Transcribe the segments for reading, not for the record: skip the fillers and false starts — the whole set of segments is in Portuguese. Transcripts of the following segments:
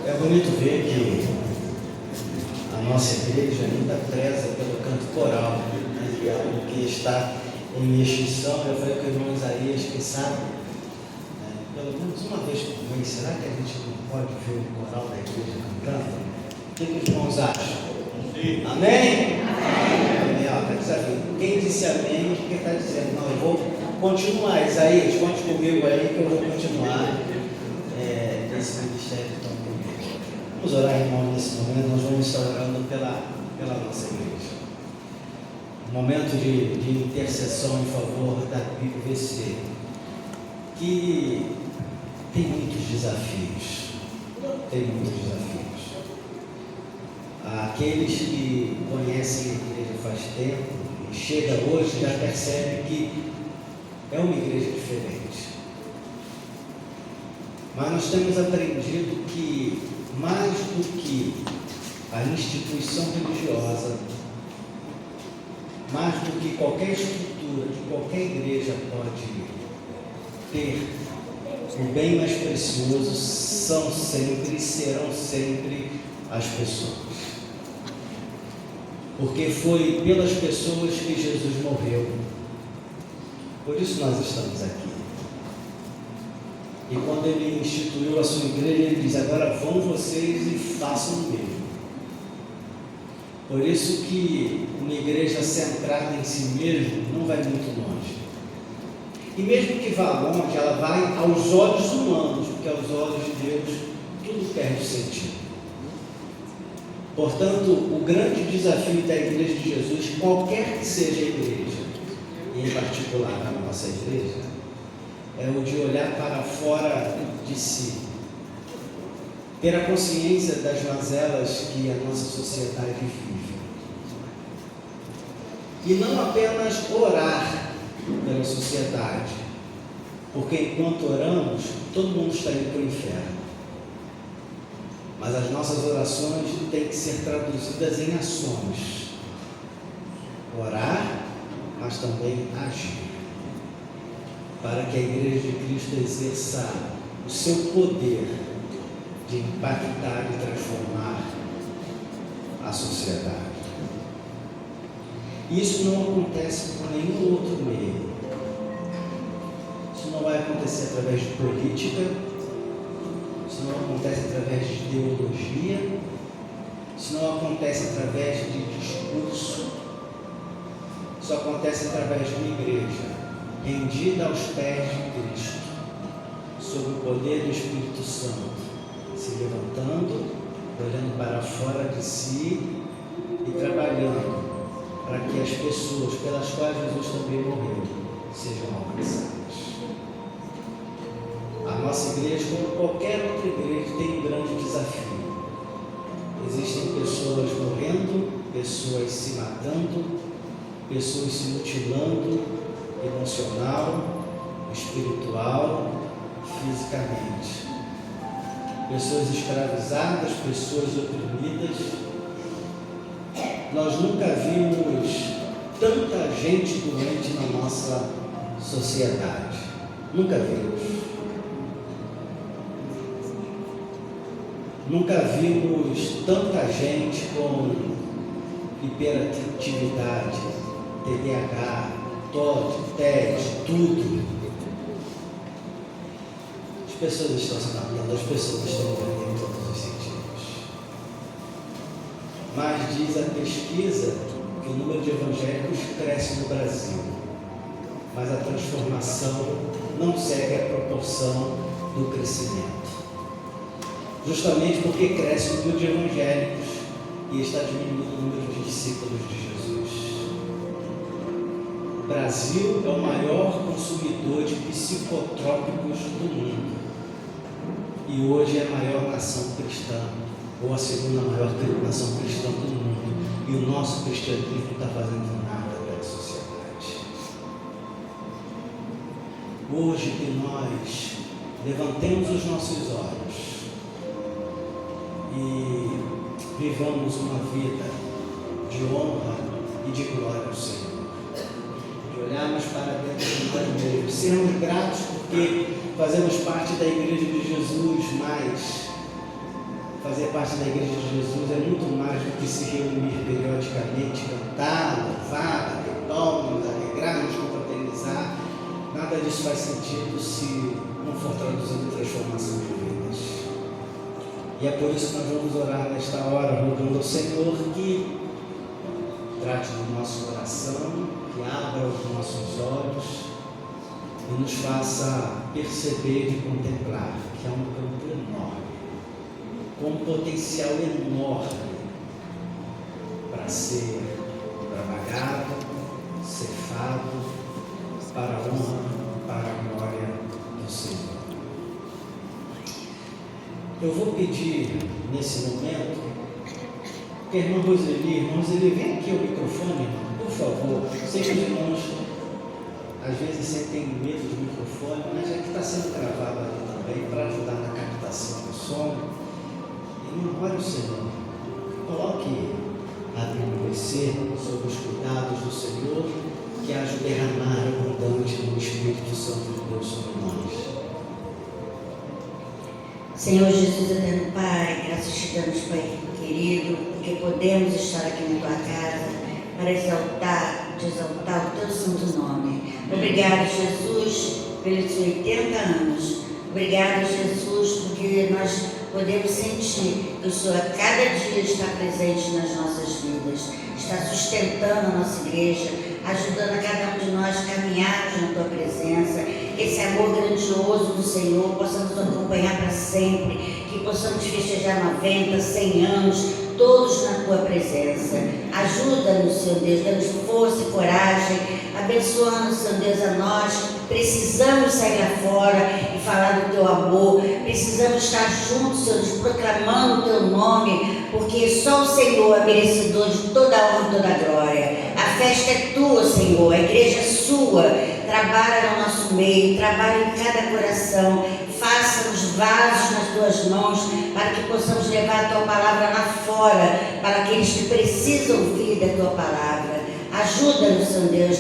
É bonito ver que a nossa igreja ainda preza pelo canto coral, né, que é algo que está em extinção. Eu falei com o irmão Isaías que sabe, pelo menos uma vez por mês, será que a gente não pode ver o coral da igreja cantando? O que os irmãos acham? Sim. Amém? Amém. Ó, tá desafio. Quem disse amém, o que está dizendo? Não, eu vou continuar. Isaías, conte comigo aí que eu vou continuar esse ministério tão bonito. Vamos orar, irmão, nesse momento. Nós vamos estar orando pela nossa igreja. Um momento de intercessão em favor da PIBVC, que tem muitos desafios. Aqueles que conhecem a igreja faz tempo e chega hoje já percebe que é uma igreja diferente. Mas nós temos aprendido que mais do que a instituição religiosa, mais do que qualquer estrutura que qualquer igreja pode ter, o bem mais precioso são sempre e serão sempre as pessoas. Porque foi pelas pessoas que Jesus morreu. Por isso nós estamos aqui. E quando ele instituiu a sua igreja, ele diz: agora vão vocês e façam o mesmo. Por isso que uma igreja centrada em si mesma não vai muito longe. E mesmo que vá longe, ela vai aos olhos humanos, porque aos olhos de Deus tudo perde sentido. Portanto, o grande desafio da igreja de Jesus, qualquer que seja a igreja, e em particular a nossa igreja, é o de olhar para fora de si, ter a consciência das mazelas que a nossa sociedade vive, e não apenas orar pela sociedade, porque enquanto oramos, todo mundo está indo para o inferno, mas as nossas orações têm que ser traduzidas em ações, orar, mas também agir, para que a igreja de Cristo exerça o seu poder de impactar e transformar a sociedade. Isso não acontece por nenhum outro meio. Isso não vai acontecer através de política, isso não acontece através de ideologia, isso não acontece através de discurso, isso acontece através de uma igreja rendida aos pés de Cristo, sob o poder do Espírito Santo, se levantando, olhando para fora de si e trabalhando para que as pessoas pelas quais Jesus também morreu sejam alcançadas. A nossa igreja, como qualquer outra igreja, tem um grande desafio. Existem pessoas morrendo, pessoas se matando, pessoas se mutilando, emocional, espiritual, fisicamente. Pessoas escravizadas, pessoas oprimidas. Nós nunca vimos tanta gente doente na nossa sociedade. Nunca vimos. Nunca vimos tanta gente com hiperatividade, TDAH, TOD, TED, tudo. As pessoas estão se matando, as pessoas estão morrendo em todos os sentidos. Mas diz a pesquisa que o número de evangélicos cresce no Brasil, mas a transformação não segue a proporção do crescimento. Justamente porque cresce o número de evangélicos e está diminuindo o número de discípulos de Jesus. O Brasil é o maior consumidor de psicotrópicos do mundo e hoje é a maior nação cristã, ou a segunda maior nação cristã do mundo, e o nosso cristianismo não está fazendo nada pela sociedade. Hoje que nós levantemos os nossos olhos e vivamos uma vida de honra e de glória ao Senhor, de olharmos para dentro de nós mesmos, sermos gratos porque fazemos parte da igreja de Jesus, mas fazer parte da Igreja de Jesus é muito mais do que se reunir periodicamente, cantar, louvar, bater palmas, alegrar-nos, confraternizar. Nada disso faz sentido se não for traduzido em transformação de vidas. E é por isso que nós vamos orar nesta hora, rogando ao Senhor que trate do nosso coração, que abra os nossos olhos e nos faça perceber e contemplar que é um campo enorme, com um potencial enorme para ser trabalhado, cefado, para a honra, para a glória do Senhor. Eu vou pedir nesse momento que a irmã Roseli, vem aqui ao microfone, por favor. Sei que os irmãos às vezes sentem medo do microfone, mas é que está sendo gravado ali também para ajudar na captação do som. E ore o Senhor, coloque a você sob os cuidados do Senhor, que haja o derramar abundante do Espírito Santo de Deus sobre nós. Senhor Jesus, eterno Pai, graças te damos, Pai querido, porque podemos estar aqui na tua casa para exaltar o teu santo nome. Obrigado, Jesus, pelos 80 anos. Obrigado, Jesus, porque nós podemos sentir que o Senhor a cada dia está presente nas nossas vidas, está sustentando a nossa igreja, ajudando a cada um de nós a caminharmos na tua presença. Esse amor grandioso do Senhor possa nos acompanhar para sempre, que possamos festejar 90, 100 anos, todos na tua presença. Ajuda-nos, Senhor Deus, dando força e coragem, abençoando, Senhor Deus, a nós. Precisamos sair lá fora e falar do teu amor, precisamos estar juntos, Senhor Deus, proclamando o teu nome, porque só o Senhor é merecedor de toda a honra e toda a glória. A festa é tua, Senhor, a igreja é sua. Trabalha no nosso meio, trabalha em cada coração, faça-nos vasos nas tuas mãos, para que possamos levar a tua palavra lá fora, para aqueles que precisam ouvir da tua palavra. Ajuda-nos, Senhor Deus,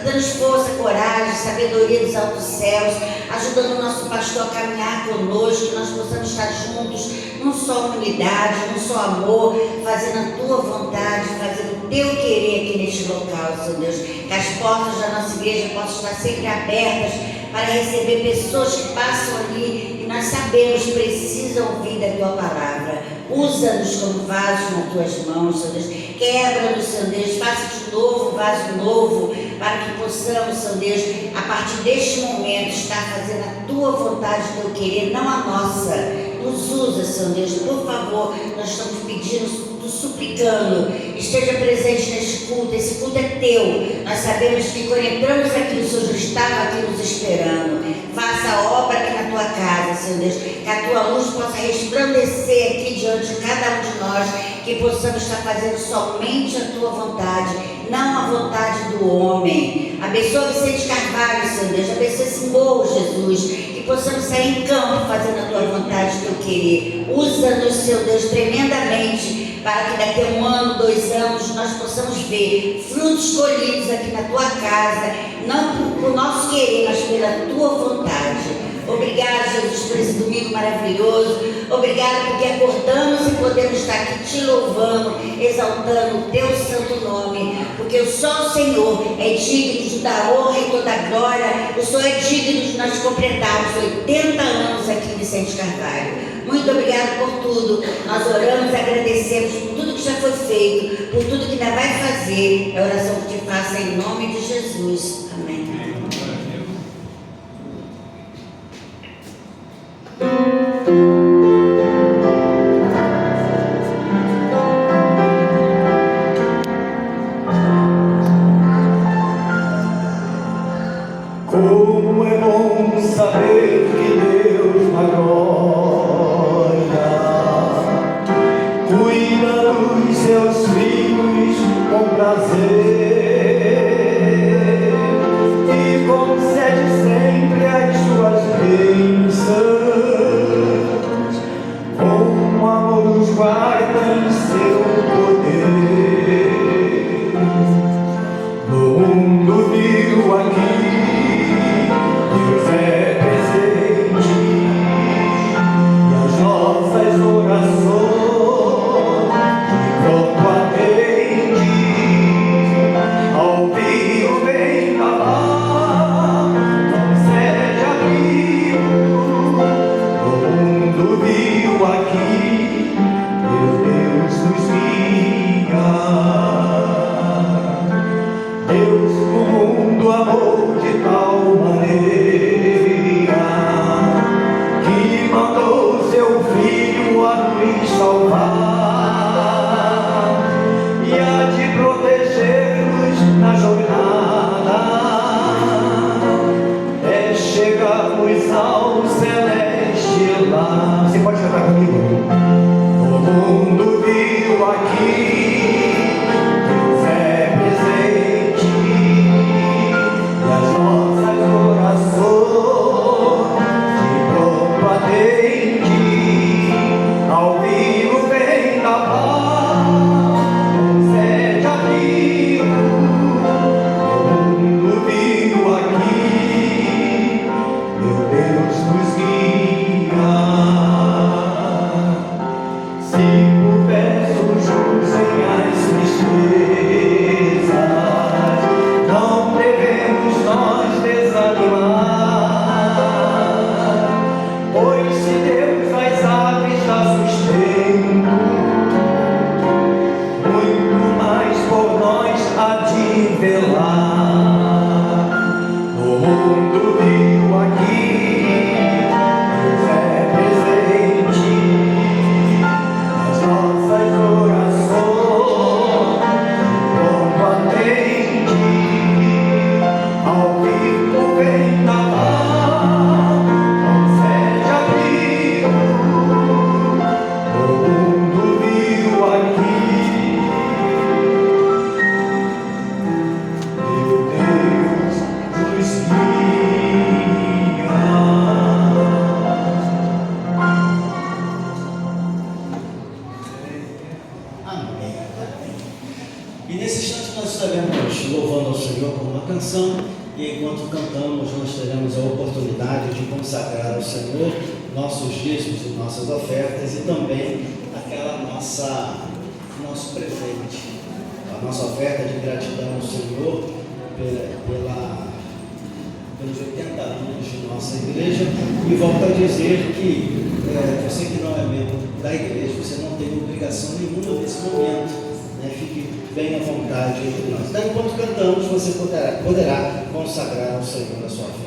dando-nos força, coragem, sabedoria dos altos céus, ajudando o nosso pastor a caminhar conosco, que nós possamos estar juntos, num só unidade, num só amor, fazendo a tua vontade, fazendo o teu querer aqui neste local, Senhor Deus. Que as portas da nossa igreja possam estar sempre abertas para receber pessoas que passam ali e nós sabemos precisam ouvir da tua palavra. Usa-nos como vasos nas tuas mãos, Senhor Deus. Quebra-nos, Senhor Deus. Faça de novo um vaso novo, para que possamos, Senhor Deus, a partir deste momento, estar fazendo a tua vontade, o teu querer, não a nossa. Nos usa, Senhor Deus, por favor. Nós estamos pedindo, suplicando, esteja presente neste culto. Esse culto é teu. Nós sabemos que quando entramos aqui, o Senhor já estava aqui nos esperando. Faça a obra aqui na tua casa, Senhor Deus, que a tua luz possa resplandecer aqui diante de cada um de nós, que possamos estar fazendo somente a tua vontade, não a vontade do homem. Abençoa Vicente Carvalho, Senhor Deus, abençoa esse morro, Jesus, que possamos sair em campo fazendo a tua vontade, o teu querer. Usa-nos, Senhor Deus, tremendamente, para que daqui a 1 ano, 2 anos, nós possamos ver frutos colhidos aqui na tua casa, não por nosso querer, mas pela tua vontade. Obrigado, Jesus, por esse domingo maravilhoso. Obrigado porque acordamos e podemos estar aqui te louvando, exaltando o teu santo nome, porque só o Senhor é digno de dar honra e toda a glória. O Senhor é digno de nós completarmos 80 anos aqui em Vicente Carvalho. Muito obrigado por tudo. Nós oramos, agradecemos por tudo que já foi feito, por tudo que ainda vai fazer. É a oração que te faço em nome de Jesus. Amém. Como é bom saber que Deus na glória cuida dos seus filhos com prazer e concede sempre as suas bênçãos. E enquanto cantamos, nós teremos a oportunidade de consagrar ao Senhor nossos dízimos e nossas ofertas e também nosso presente, a nossa oferta de gratidão ao Senhor pelos 80 anos de nossa igreja. E volto a dizer que você que não é membro da igreja, você não tem obrigação nenhuma nesse momento, né? Fique bem à vontade entre nós. Então, enquanto cantamos, você poderá consagrar ao Senhor a sua oferta.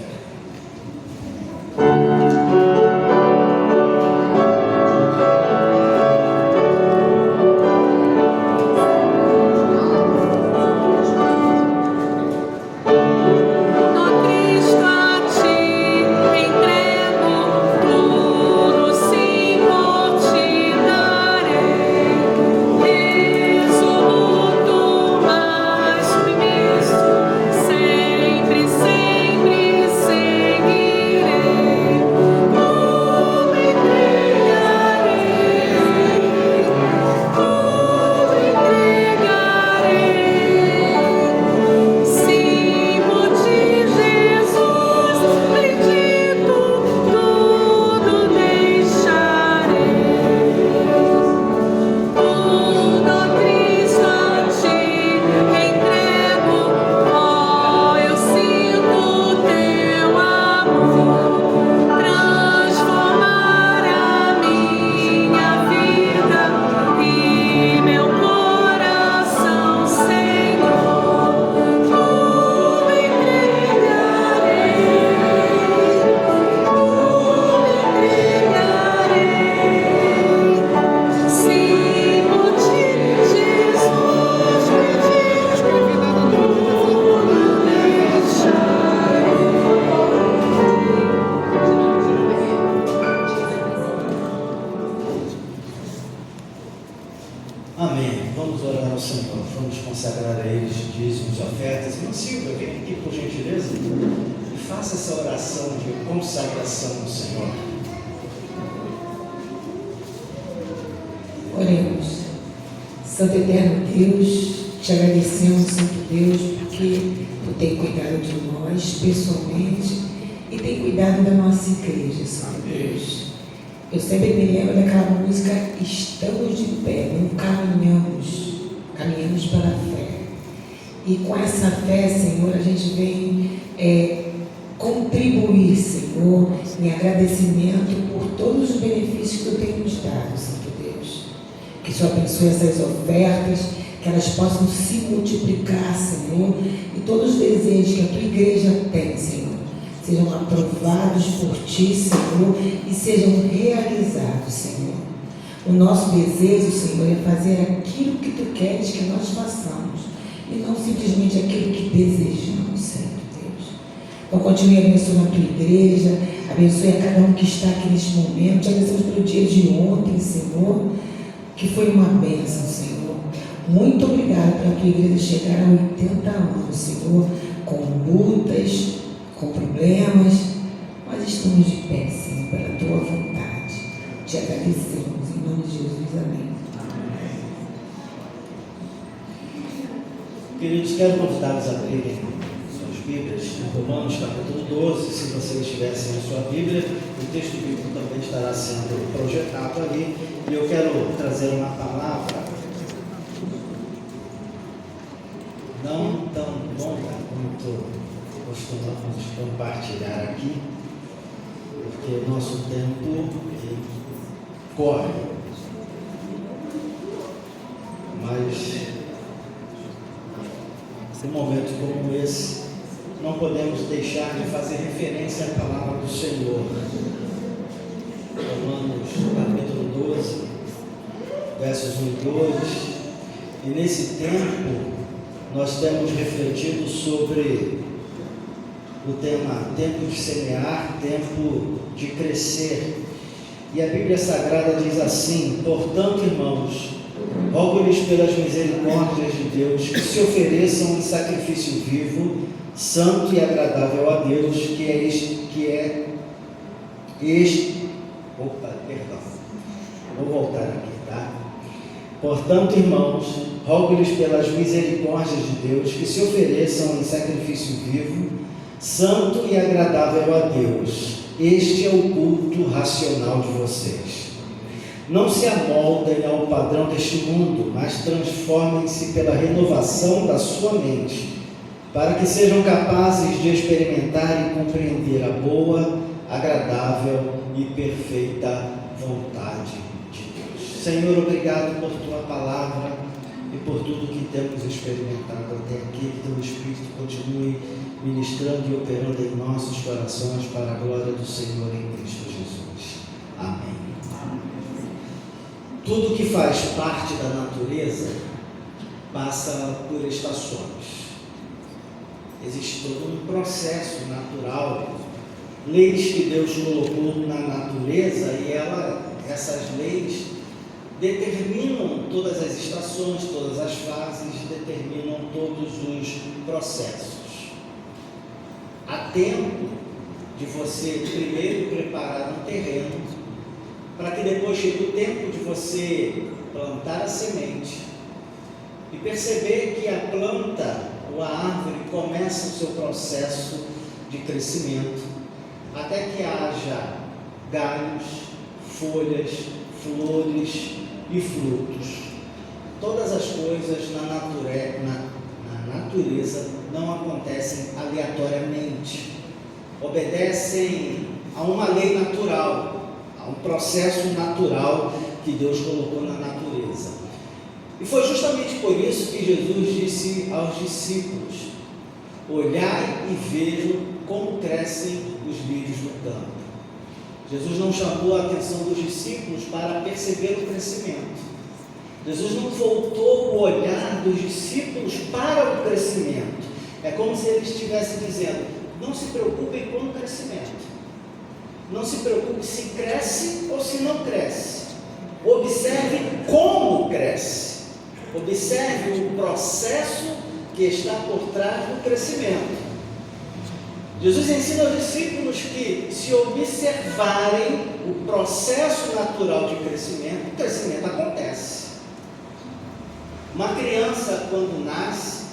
Amém. Vamos orar ao Senhor, vamos consagrar a Ele dízimos e ofertas. Irmão Silvia, vem aqui por gentileza e faça essa oração de consagração ao Senhor. Oremos. Santo Eterno Deus, te agradecemos, Santo Deus, porque Tu tem cuidado de nós pessoalmente e tem cuidado da nossa igreja, Santo Deus. Eu sempre me lembro daquela música Estamos de Pé, não caminhamos para a fé. E com essa fé, Senhor, a gente vem contribuir, Senhor, em agradecimento por todos os benefícios que Tu tem nos dado, Santo Deus. Que o Senhor abençoe essas ofertas, que elas possam se multiplicar, Senhor, e todos os desejos que a Tua igreja tem, Senhor, sejam aprovados por Ti, Senhor, e sejam realizados, Senhor. O nosso desejo, Senhor, é fazer aquilo que Tu queres que nós façamos, e não simplesmente aquilo que desejamos, Senhor Deus. Então, continue abençoando a Tua igreja, abençoe a cada um que está aqui neste momento, te abençoe pelo dia de ontem, Senhor, que foi uma bênção, Senhor. Muito obrigado pela Tua igreja chegar a 80 anos, Senhor, com lutas, com problemas, mas estamos de pé, Senhor, pela Tua vontade. Te agradecemos, em nome de Jesus, amém. Queridos, quero convidá-los a abrirem suas Bíblias em Romanos capítulo 12. Se vocês tivessem a sua Bíblia, o texto bíblico também estará sendo projetado ali. E eu quero trazer uma palavra não tão longa quanto costumamos compartilhar aqui, porque o nosso tempo corre. Mas em momentos como esse, não podemos deixar de fazer referência à palavra do Senhor. Romanos capítulo 12, versos 1 e 2. E nesse tempo, nós temos refletido sobre o tema tempo de semear, tempo de crescer. E a Bíblia Sagrada diz assim: portanto, irmãos, rogo-lhes pelas misericórdias de Deus que se ofereçam em sacrifício vivo, santo e agradável a Deus, Vou voltar aqui, tá? Portanto, irmãos, rogo-lhes pelas misericórdias de Deus que se ofereçam em sacrifício vivo, santo e agradável a Deus. Este é o culto racional de vocês. Não se amoldem ao padrão deste mundo, mas transformem-se pela renovação da sua mente, para que sejam capazes de experimentar e compreender a boa, agradável e perfeita vontade de Deus. Senhor, obrigado por tua palavra e por tudo que temos experimentado até aqui. Que teu Espírito continue ministrando e operando em nossos corações para a glória do Senhor em Cristo Jesus. Amém. Tudo que faz parte da natureza passa por estações. Existe todo um processo natural, leis que Deus colocou na natureza, e essas leis determinam todas as estações, todas as fases, determinam todos os processos. Há tempo de você primeiro preparar um terreno, para que depois chegue o tempo de você plantar a semente e perceber que a planta ou a árvore começa o seu processo de crescimento, até que haja galhos, folhas, flores e frutos. Todas as coisas na natureza não acontecem aleatoriamente, obedecem a uma lei natural, a um processo natural que Deus colocou na natureza. E foi justamente por isso que Jesus disse aos discípulos: olhai e vejam como crescem os lírios do campo. Jesus não chamou a atenção dos discípulos para perceber o crescimento. Jesus não voltou o olhar dos discípulos para o crescimento. É como se ele estivesse dizendo: não se preocupem com o crescimento. Não se preocupe se cresce ou se não cresce. Observe como cresce. Observe o processo que está por trás do crescimento. Jesus ensina aos discípulos que, se observarem o processo natural de crescimento, o crescimento acontece. Uma criança, quando nasce,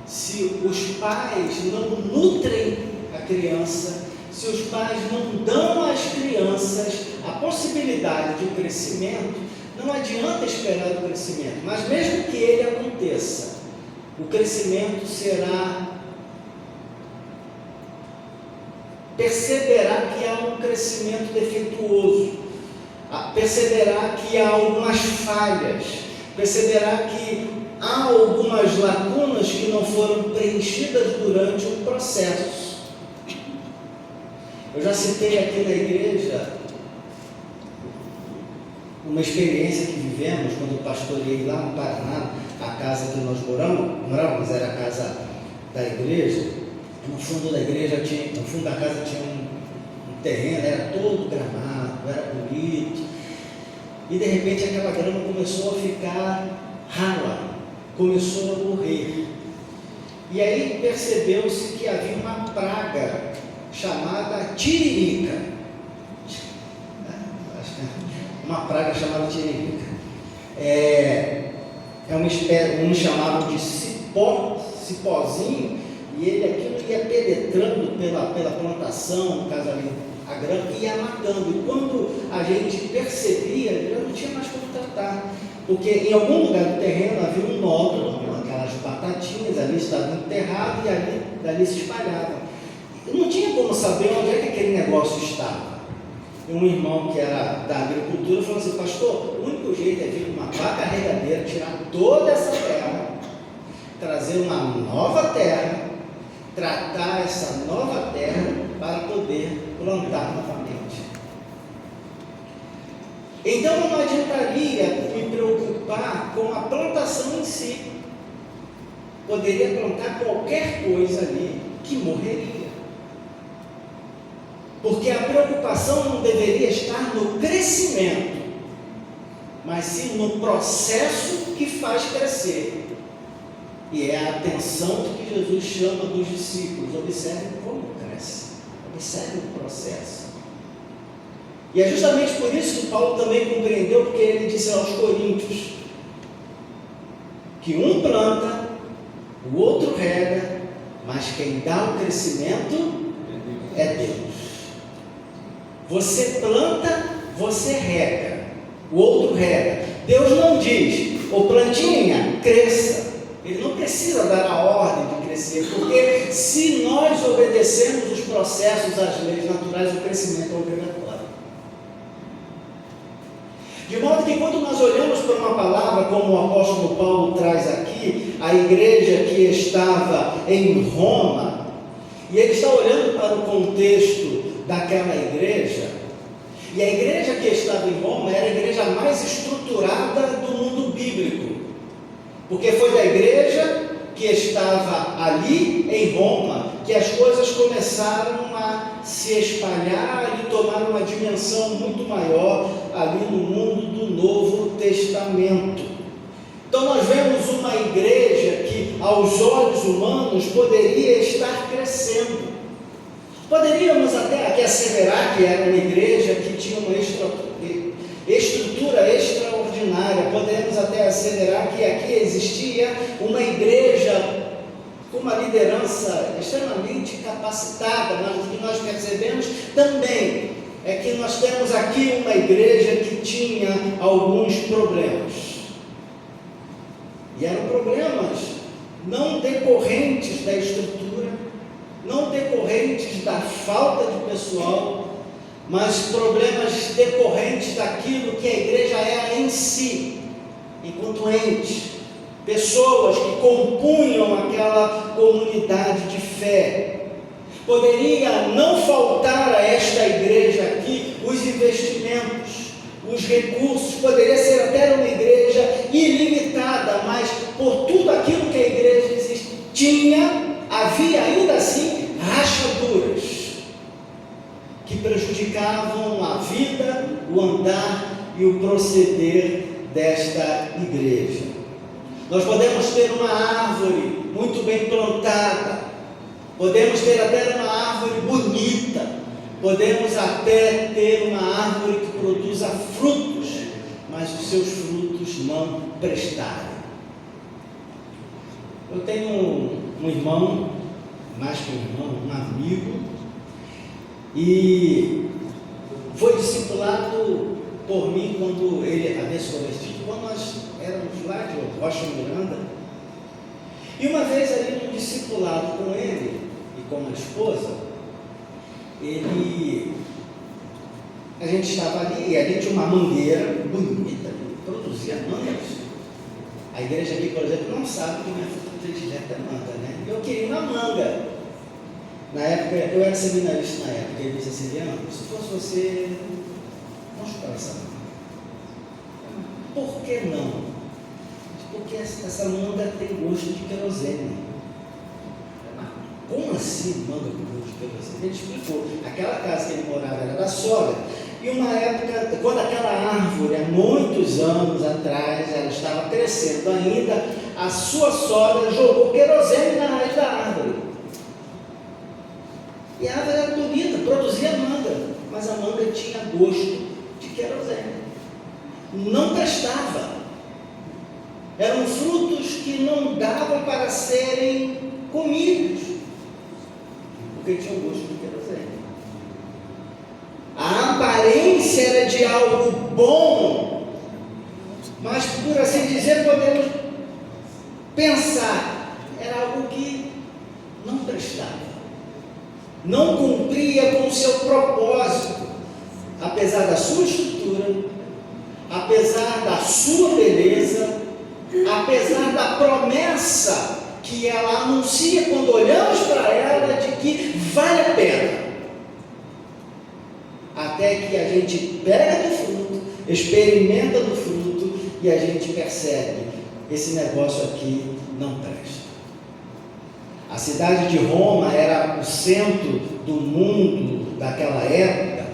se os pais não nutrem a criança, se os pais não dão às crianças a possibilidade de um crescimento, não adianta esperar o crescimento, mas mesmo que ele aconteça, o crescimento perceberá que há um crescimento defeituoso, perceberá que há algumas falhas, perceberá que há algumas lacunas que não foram preenchidas durante o processo. Eu já citei aqui na igreja uma experiência que vivemos quando eu pastoreei lá no Paraná, a casa que nós moramos era a casa da igreja. No fundo da igreja no fundo da casa tinha um terreno, era todo gramado, era bonito, e de repente aquela grama começou a ficar rala, começou a morrer, e aí percebeu-se que havia uma praga chamada tiririca, uma praga chamada tiririca, uma espécie, uns chamavam de cipózinho, e aquilo ia penetrando pela plantação, no caso ali, a grama, e ia matando. E quando a gente percebia, já não tinha mais como tratar, porque em algum lugar do terreno havia um nódulo, aquelas batatinhas ali estavam enterradas e dali se espalhavam. Não tinha como saber onde é que aquele negócio estava. E um irmão que era da agricultura falou assim: pastor, o único jeito é vir com uma pá carregadeira, tirar toda essa terra, trazer uma nova terra, tratar essa nova terra para poder plantar novamente. Então não adiantaria me preocupar com a plantação em si. Poderia plantar qualquer coisa ali que morreria. Porque a preocupação não deveria estar no crescimento, mas sim no processo que faz crescer. E é a atenção que Jesus chama dos discípulos: observem como cresce, observem o processo. E é justamente por isso que Paulo também compreendeu, porque ele disse aos Coríntios que um planta, o outro rega mas quem dá o crescimento é Deus. Você planta, você rega, o outro rega. Deus não diz, ô plantinha, cresça. Ele não precisa dar a ordem de crescer, porque se nós obedecemos os processos, as leis naturais, o crescimento é obrigatório. De modo que quando nós olhamos para uma palavra, como o apóstolo Paulo traz aqui, a igreja que estava em Roma, e ele está olhando para o contexto daquela igreja, e a igreja que estava em Roma era a igreja mais estruturada do mundo bíblico, porque foi da igreja que estava ali em Roma que as coisas começaram a se espalhar e tomar uma dimensão muito maior ali no mundo do Novo Testamento. Então nós vemos uma igreja que aos olhos humanos poderia estar crescendo. Poderíamos até aqui asseverar que era uma igreja que tinha uma estrutura extraordinária. Podemos até asseverar que aqui existia uma igreja com uma liderança extremamente capacitada, mas o que nós percebemos também é que nós temos aqui uma igreja que tinha alguns problemas. E eram problemas não decorrentes da estrutura, não decorrentes da falta de pessoal, mas problemas decorrentes daquilo que a igreja era em si, enquanto ente, pessoas que compunham aquela comunidade de fé. Poderia não faltar a esta igreja aqui os investimentos, os recursos, poderia ser até uma igreja ilimitada, mas por tudo aquilo que a igreja tinha, havia ainda assim rachaduras que prejudicavam a vida, o andar e o proceder desta igreja. Nós podemos ter uma árvore muito bem plantada, podemos ter até uma árvore bonita, podemos até ter uma árvore que produza frutos, mas os seus frutos não prestarem. Eu tenho um irmão, mais que um irmão, um amigo, e foi discipulado por mim quando ele havia se convertido, quando nós éramos lá de Rocha Miranda. E uma vez ali no discipulado com ele e com a esposa, a gente estava ali e ali tinha uma mangueira bonita, produzia mangas. A igreja aqui, por exemplo, não sabe que minha fruta predileta é manga, né? Eu queria uma manga. Na época, eu era seminarista na época, ele disse assim, Leandro, se fosse você, não chupar essa manga. Por que não? Porque essa manga tem gosto de querosene. Como assim manga com gosto de querosene? Ele explicou, aquela casa que ele morava era da sogra, e uma época, quando aquela árvore, há muitos anos atrás, ela estava crescendo ainda, a sua sogra jogou querosene na raiz da árvore. E a árvore era bonita, produzia manga, mas a manga tinha gosto de querosene. Não prestava. Eram frutos que não davam para serem comidos, porque tinham gosto de querosene. A aparência era de algo bom, mas, por assim dizer, podemos pensar, era algo que não prestava, não cumpria com o seu propósito, apesar da sua estrutura, apesar da sua beleza, apesar da promessa que ela anuncia quando olhamos para ela de que vale a pena, até que a gente pega do fruto, experimenta do fruto e a gente percebe, esse negócio aqui não presta. A cidade de Roma era o centro do mundo daquela época.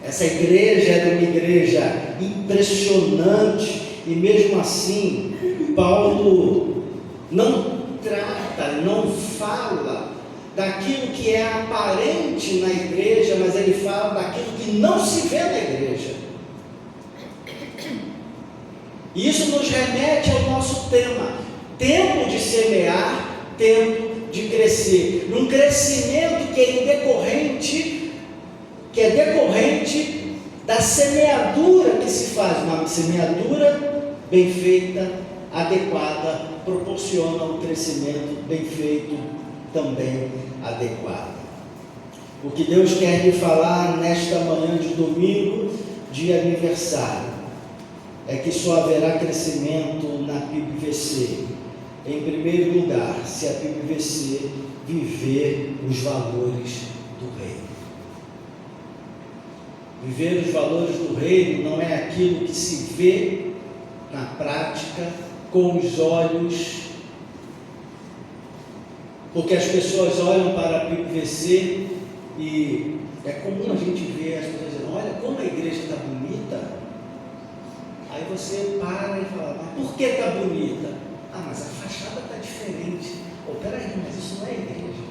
Essa igreja era uma igreja impressionante, e mesmo assim, Paulo não trata, não fala daquilo que é aparente na igreja, mas ele fala daquilo que não se vê na igreja. Isso nos remete ao nosso tema: tempo de semear, tempo de crescer, num crescimento que é decorrente da semeadura que se faz. Uma semeadura bem feita, adequada, proporciona um crescimento bem feito, também adequado. O que Deus quer lhe falar nesta manhã de domingo, de aniversário, é que só haverá crescimento na PIBVC, em primeiro lugar, se a PIBVC viver os valores do reino. Viver os valores do reino não é aquilo que se vê na prática com os olhos, porque as pessoas olham para a PIBVC e é comum a gente ver as pessoas dizendo: olha como a igreja está bonita. Aí você para e fala: mas por que está bonita? Ah, mas a fachada está diferente. Oh, peraí, mas isso não é igreja.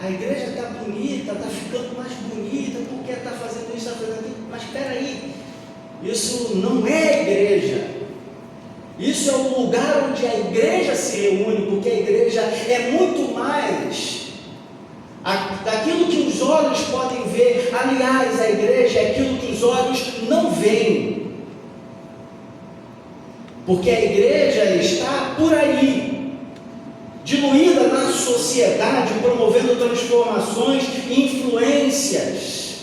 A igreja está bonita, está ficando mais bonita, porque está fazendo isso, está fazendo aquilo. Mas peraí, isso não é igreja. Isso é o lugar onde a igreja se reúne, porque a igreja é muito mais daquilo que os olhos podem ver. Aliás, a igreja é aquilo que os olhos não veem. Porque a igreja está por aí, diluída na sociedade, promovendo transformações e influências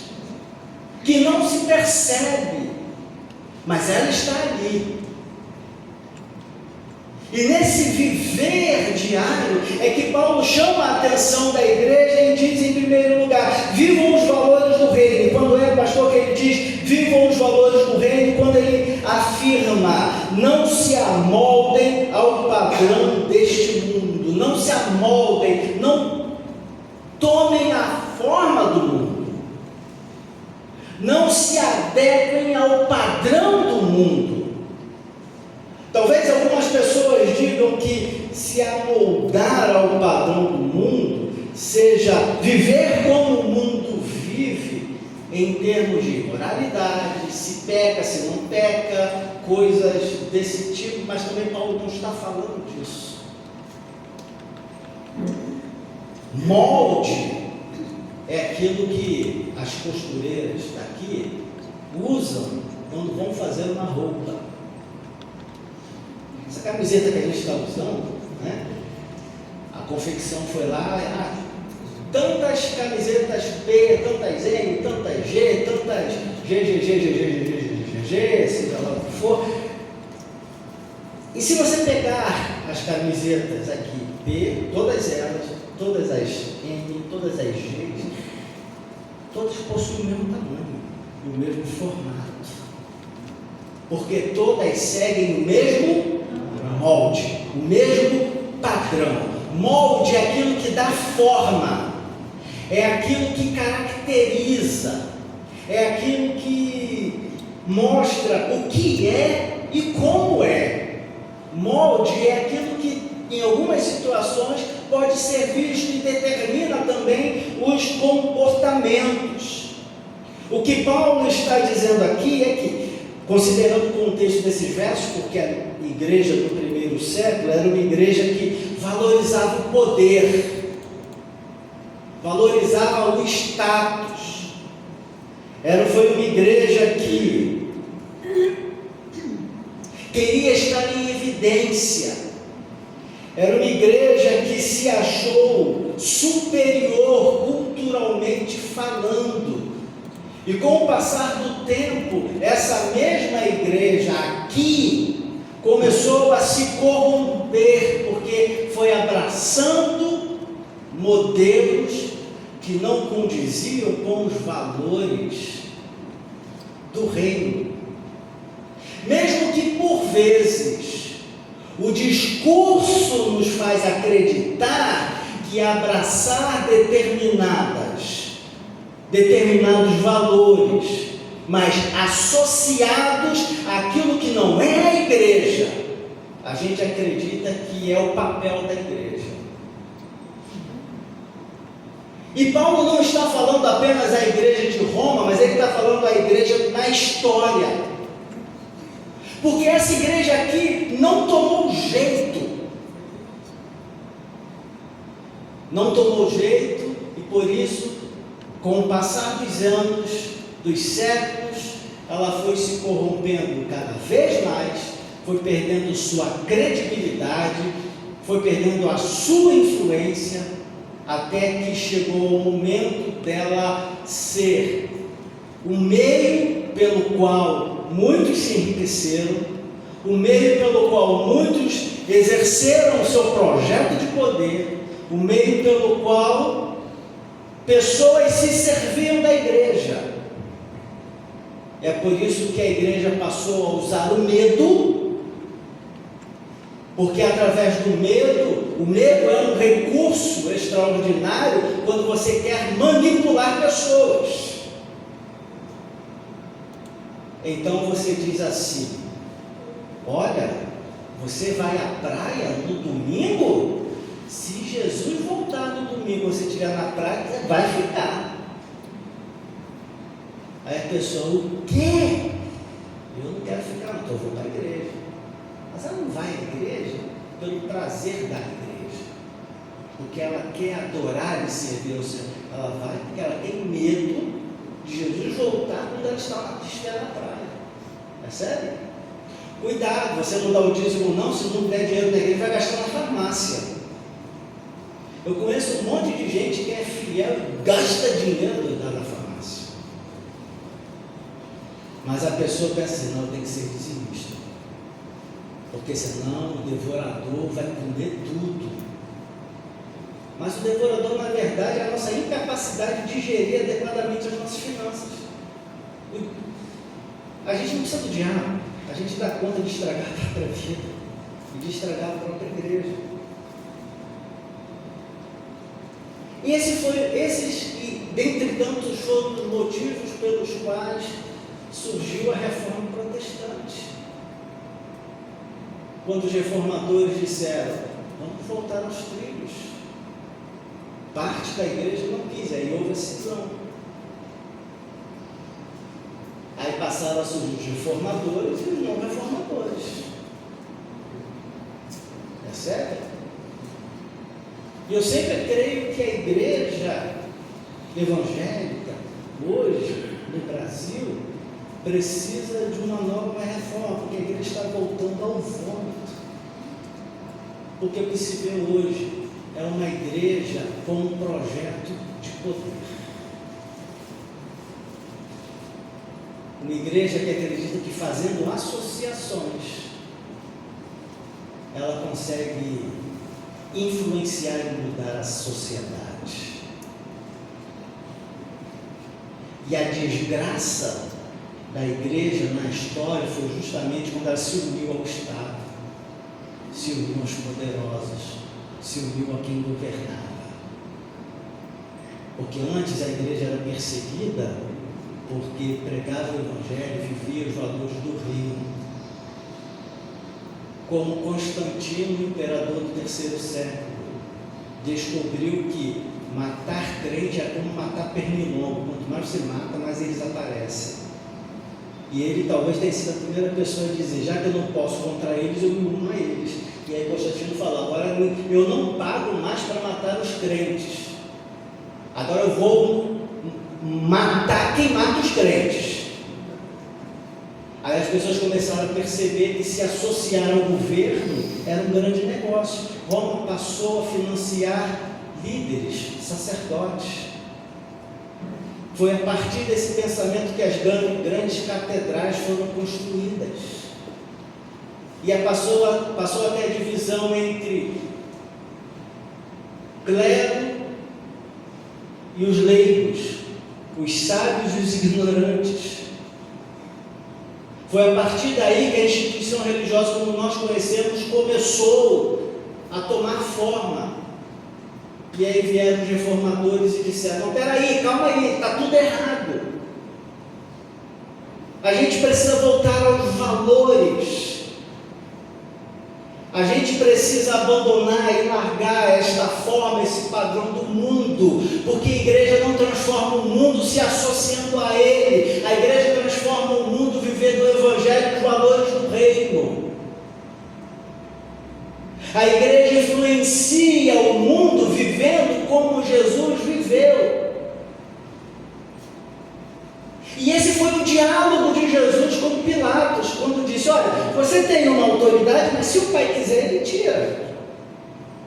que não se percebe, mas ela está ali. E nesse viver diário é que Paulo chama a atenção da igreja e diz, em primeiro lugar, vivam os valores do reino. E quando é, pastor, que ele diz vivam os valores do reino, quando ele afirma: não se amoldem ao padrão deste mundo, não se amoldem, não tomem a forma do mundo, não se adequem ao padrão do mundo. Talvez algumas pessoas digam que se amoldar ao padrão do mundo seja viver como o mundo vive, em termos de moralidade, se peca, se não peca, coisas desse tipo, mas também Paulo não está falando disso. Molde é aquilo que as costureiras daqui usam quando vão fazer uma roupa. Essa camiseta que a gente está usando, né? A confecção foi lá, tantas camisetas P, tantas M, tantas G, tantas GGG, seja lá o que for. E se você pegar as camisetas aqui P, todas elas, todas as M, todas as G, todas possuem o mesmo tamanho, o mesmo formato, porque todas seguem o mesmo molde, o mesmo padrão. Molde é aquilo que dá forma, é aquilo que caracteriza, é aquilo que mostra o que é e como é. Molde é aquilo que em algumas situações pode ser visto e determina também os comportamentos. O que Paulo está dizendo aqui é que, considerando o contexto desses versos, porque a igreja do primeiro século era uma igreja que valorizava o poder, valorizava o status, foi uma igreja que queria estar em evidência, era uma igreja que se achou superior culturalmente falando. E com o passar do tempo, essa mesma igreja aqui começou a se corromper, porque foi abraçando modelos que não condiziam com os valores do reino. Mesmo que por vezes o discurso nos faz acreditar que abraçar determinados valores, mas associados àquilo que não é a igreja, a gente acredita que é o papel da igreja. E Paulo não está falando apenas da igreja de Roma, mas ele está falando da igreja na história, porque essa igreja aqui não tomou jeito. não tomou jeito e por isso, com o passar dos anos, dos séculos, ela foi se corrompendo cada vez mais, foi perdendo sua credibilidade, foi perdendo a sua influência, até que chegou o momento dela ser o meio pelo qual muitos se enriqueceram, o meio pelo qual muitos exerceram o seu projeto de poder, o meio pelo qual pessoas se serviam da igreja. É por isso que a igreja passou a usar o medo, porque através do medo, o medo é um recurso extraordinário quando você quer manipular pessoas. Então você diz assim: olha, você vai à praia no domingo? Se Jesus voltar no domingo, você estiver na praia, você vai ficar. Aí a pessoa: o quê? Eu não quero ficar, não, eu vou para a igreja. Mas ela não vai à igreja pelo prazer da igreja, porque ela quer adorar e servir ao Senhor. Ela vai porque ela tem medo de Jesus voltar quando ela estiver na praia. Percebe? Cuidado, você não dá o dízimo não, se não der dinheiro na igreja, vai gastar na farmácia. Eu conheço um monte de gente que é fiel e gasta dinheiro na farmácia. Mas a pessoa pensa assim: não, tem que ser dizimista, porque senão o devorador vai comer tudo. Mas o devorador, na verdade, é a nossa incapacidade de gerir adequadamente as nossas finanças. A gente não precisa do diabo, a gente dá conta de estragar a própria vida e de estragar a própria igreja. E dentre tantos outros motivos pelos quais surgiu a reforma protestante. Quando os reformadores disseram: vamos voltar aos trilhos, parte da igreja não quis, aí houve a cisão. Aí passaram a surgir os reformadores e os não reformadores. Percebe? E eu sempre creio que a igreja evangélica, hoje, no Brasil, precisa de uma nova reforma, porque a igreja está voltando ao vômito. Porque o que se vê hoje é uma igreja com um projeto de poder. Uma igreja que acredita que fazendo associações, ela consegue influenciar e mudar a sociedade. E a desgraça da igreja na história foi justamente quando ela se uniu ao Estado, se uniu aos poderosos, se uniu a quem governava. Porque antes a igreja era perseguida porque pregava o evangelho e vivia os valores do reino. Como Constantino, imperador do terceiro século, descobriu que matar crente é como matar pernilongo. Quanto mais você mata, mais eles aparecem. E ele talvez tenha sido a primeira pessoa a dizer: já que eu não posso contra eles, eu me uno a eles. E aí Constantino fala: agora eu não pago mais para matar os crentes, agora eu vou matar quem mata os crentes. Aí as pessoas começaram a perceber que se associar ao governo era um grande negócio. Roma passou a financiar líderes, sacerdotes. Foi a partir desse pensamento que as grandes catedrais foram construídas. E passou a ter a divisão entre clero e os leigos, os sábios e os ignorantes. Foi a partir daí que a instituição religiosa, como nós conhecemos, começou a tomar forma. E aí vieram os reformadores e disseram: não, peraí, calma aí, está tudo errado. A gente precisa voltar aos valores. A gente precisa abandonar e largar esta forma, esse padrão do mundo, porque a igreja não transforma o mundo se associando a ele. A igreja transforma o mundo vivendo o evangelho e os valores do reino. A igreja influencia o mundo vivendo Jesus viveu. E esse foi o diálogo de Jesus com Pilatos, quando disse: olha, você tem uma autoridade, mas se o Pai quiser, ele tira.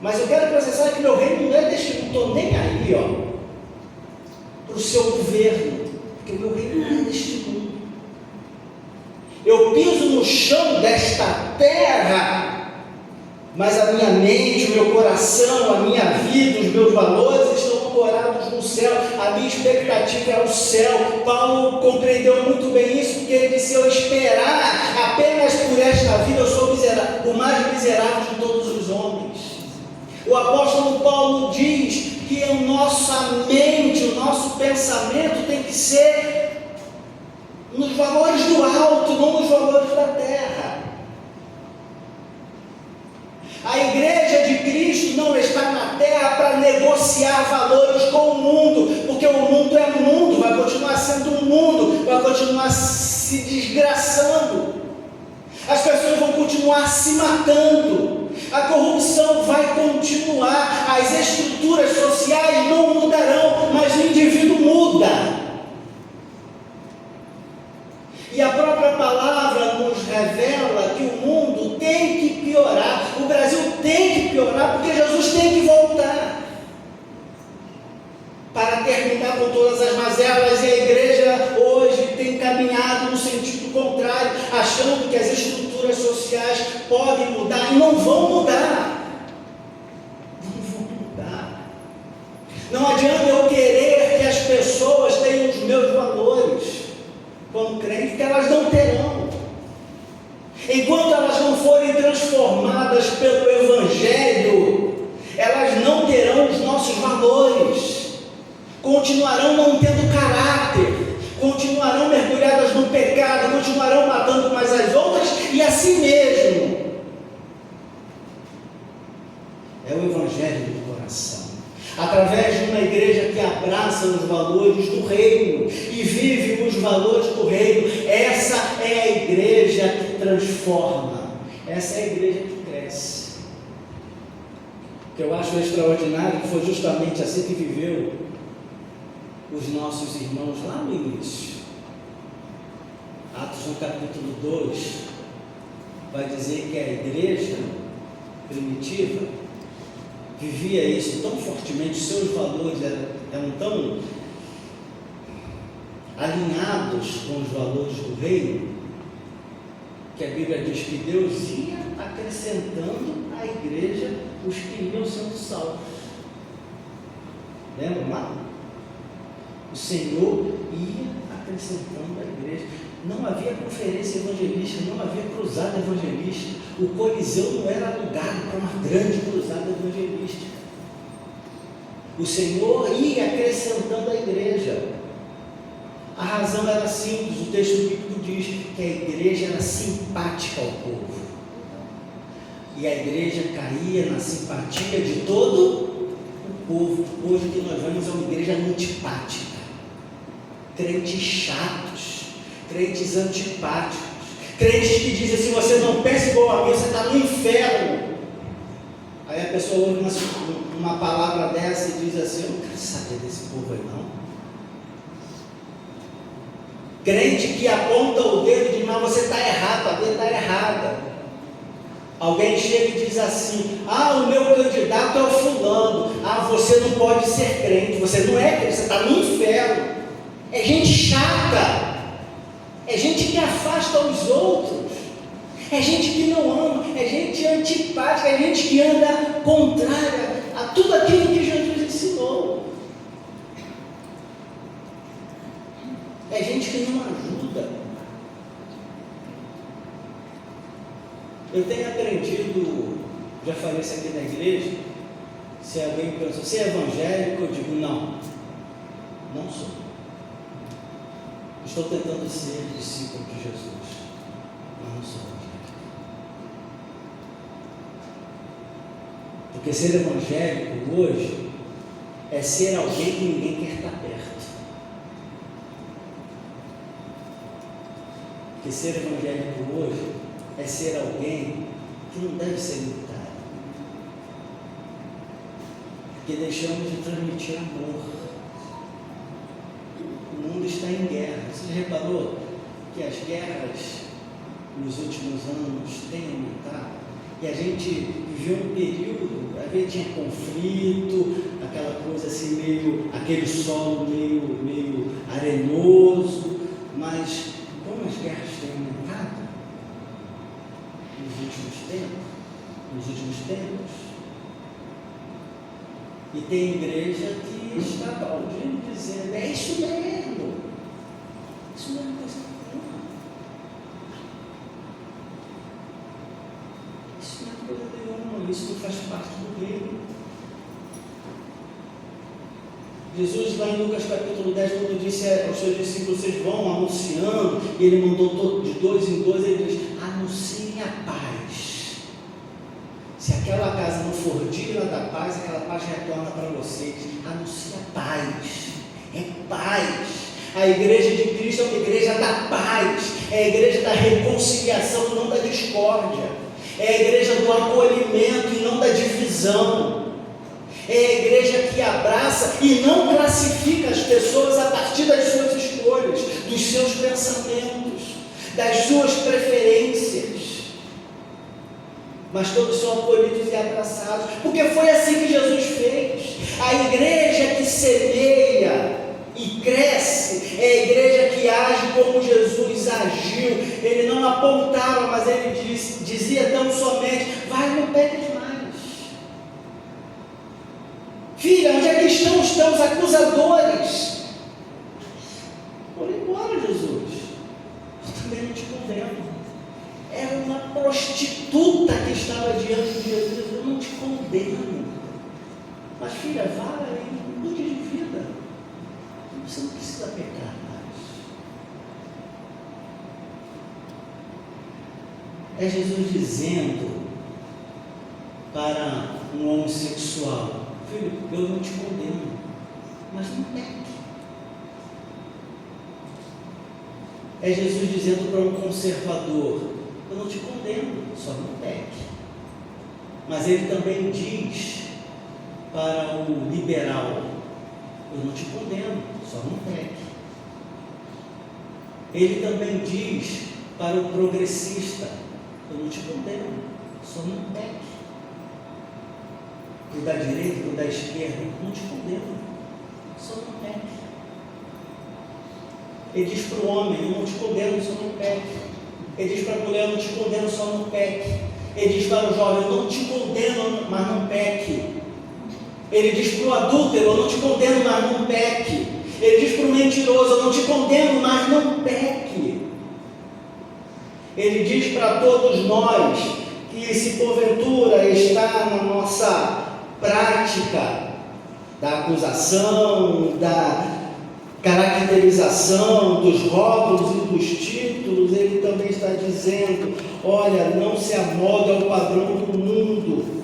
Mas eu quero que você saiba que meu reino não é deste mundo, não estou nem aí, para o seu governo, porque o meu reino não é deste mundo. Eu piso no chão desta terra, mas a minha mente, o meu coração, a minha vida, os meus valores estão ancorados no céu. A minha expectativa é o céu. Paulo compreendeu muito bem isso, porque ele disse: se eu esperar apenas por esta vida, eu sou o mais miserável de todos os homens. O apóstolo Paulo diz que a nossa mente, o nosso pensamento tem que ser nos valores do alto, não nos valores da terra. A igreja de Cristo não está na terra para negociar valores com o mundo, porque o mundo é mundo, vai continuar sendo um mundo, vai continuar se desgraçando, as pessoas vão continuar se matando, a corrupção vai continuar, as estruturas sociais não mudarão, mas o indivíduo muda. E a própria palavra nos revela que o mundo tem que piorar, o Brasil tem que piorar, porque Jesus tem que voltar para terminar com todas as mazelas. E a igreja hoje tem caminhado no sentido contrário, achando que as estruturas sociais podem mudar, e não vão mudar. Não vão mudar. Não adianta eu querer que as pessoas tenham os meus valores como crentes, que elas não terão. Enquanto elas não forem transformadas pelo Evangelho, elas não terão os nossos valores, continuarão não tendo caráter, continuarão mergulhadas no pecado, continuarão matando umas às outras e a si mesmo. É o Evangelho do coração, através de uma igreja que abraça os valores do reino e vive os valores do reino. Essa é a igreja que transforma, essa é a igreja que cresce. O que eu acho extraordinário que foi justamente assim que viveu os nossos irmãos lá no início. Atos no capítulo 2 vai dizer que a igreja primitiva vivia isso tão fortemente, seus valores eram tão alinhados com os valores do reino, que a Bíblia diz que Deus ia acrescentando à igreja os que iam sendo salvos. Lembram lá? O Senhor ia acrescentando à igreja. Não havia conferência evangelística, não havia cruzada evangelística. O Coliseu não era alugado para uma grande cruzada evangelística. O Senhor ia acrescentando à igreja. A razão era simples, o texto bíblico diz que a igreja era simpática ao povo. E a igreja caía na simpatia de todo o povo. Hoje que nós vemos é uma igreja antipática. Crentes chatos, crentes antipáticos, crentes que dizem assim: você não pensa igual a mim, você está no inferno. Aí a pessoa ouve uma palavra dessa e diz assim: eu não quero saber desse povo aí não. Crente que aponta o dedo e diz: mas você está errado, a vida está errada. Alguém chega e diz assim: o meu candidato é o fulano, você não pode ser crente, você não é crente, você está no inferno. É gente chata, é gente que afasta os outros, é gente que não ama, é gente antipática, é gente que anda contrária a tudo aquilo que Jesus ensinou. É gente que não ajuda. Eu tenho aprendido, já falei isso aqui na igreja, se alguém pensa, você é evangélico? Eu digo, não sou. Estou tentando ser discípulo de Jesus, mas não sou evangélico. Porque ser evangélico hoje é ser alguém que ninguém quer estar perto. Porque ser evangélico hoje é ser alguém que não deve ser imitado. porque deixamos de transmitir amor. O mundo está em guerra. Você já reparou que as guerras nos últimos anos têm aumentado? E a gente viveu um período, às vezes tinha conflito, aquela coisa assim, aquele solo meio arenoso, mas como as guerras têm aumentado nos últimos tempos, e tem igreja que está aplaudindo, dizendo, é isso mesmo, isso não é coisa nenhuma. Isso não é coisa nenhuma, isso não faz parte do reino. Jesus, lá em Lucas capítulo 10, quando disse aos seus discípulos, vocês vão anunciando, e ele mandou de 2 em 2, ele diz, anunciem a paz. Se aquela casa não for digna da paz, aquela paz retorna para vocês. Anuncia paz, é paz. A igreja de Cristo é uma igreja da paz, é a igreja da reconciliação e não da discórdia, é a igreja do acolhimento e não da divisão, é a igreja que abraça e não classifica as pessoas a partir das suas escolhas, dos seus pensamentos, das suas preferências, mas todos são acolhidos e abraçados, porque foi assim que Jesus fez. A igreja que semeia e cresce é a igreja que age como Jesus agiu. Ele não apontava, mas ele dizia tão somente, vai, não peques mais. Filha, onde é que estão os teus acusadores? Por embora, Jesus, eu também não te condeno. Era uma prostituta que estava diante de Jesus. Eu não te condeno, mas filha, vá e mude de vida. Você não precisa pecar mais. É Jesus dizendo para um homossexual, filho, eu não te condeno, mas não peque. É Jesus dizendo para um conservador, eu não te condeno, só não peque. Mas ele também diz para o liberal, eu não te condeno, só não peque. Ele também diz para o progressista, eu não te condeno, só não peque. O da direita, o da esquerda, não te condeno, só não peque. Ele diz para o homem, eu não te condeno, só não peque. Ele diz para a mulher, eu não te condeno, só não peque. Ele diz para o jovem, eu não te condeno, mas não peque. Ele diz para o adúltero, eu não te condeno, mas não peque. Ele diz para o mentiroso, eu não te condeno, mas não peque. Ele diz para todos nós, que se porventura está na nossa prática da acusação, da caracterização, dos rótulos e dos títulos, ele também está dizendo, olha, não se amolde ao padrão do mundo,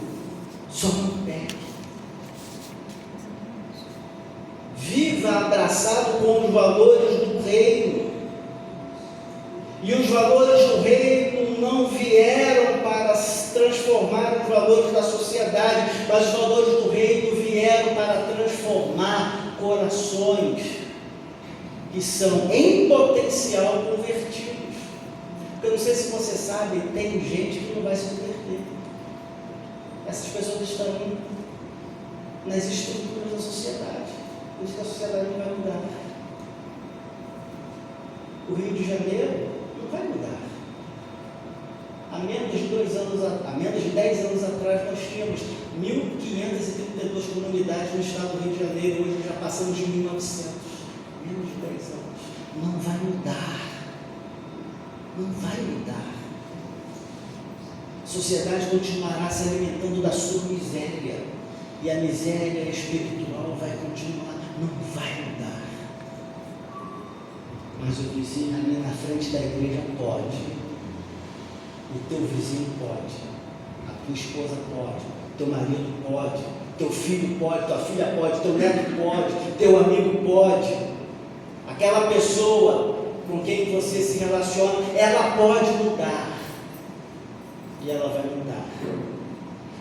só não peque. Viva abraçado com os valores do reino. E os valores do reino não vieram para transformar os valores da sociedade, mas os valores do reino vieram para transformar corações que são em potencial convertidos. Porque eu não sei se você sabe, tem gente que não vai se converter. Essas pessoas estão nas estruturas da sociedade. Por isso que a sociedade não vai mudar. O Rio de Janeiro não vai mudar. Há menos de 10 anos atrás, nós tínhamos 1.532 comunidades no estado do Rio de Janeiro. Hoje já passamos de 1.900. Menos de 10 anos. Não vai mudar. Não vai mudar. A sociedade continuará se alimentando da sua miséria. E a miséria espiritual vai continuar. Não vai mudar. Mas o vizinho ali na frente da igreja pode. O teu vizinho pode. A tua esposa pode. Teu marido pode. Teu filho pode. Tua filha pode. Teu neto pode. Teu amigo pode. Aquela pessoa com quem você se relaciona, ela pode mudar. E ela vai mudar.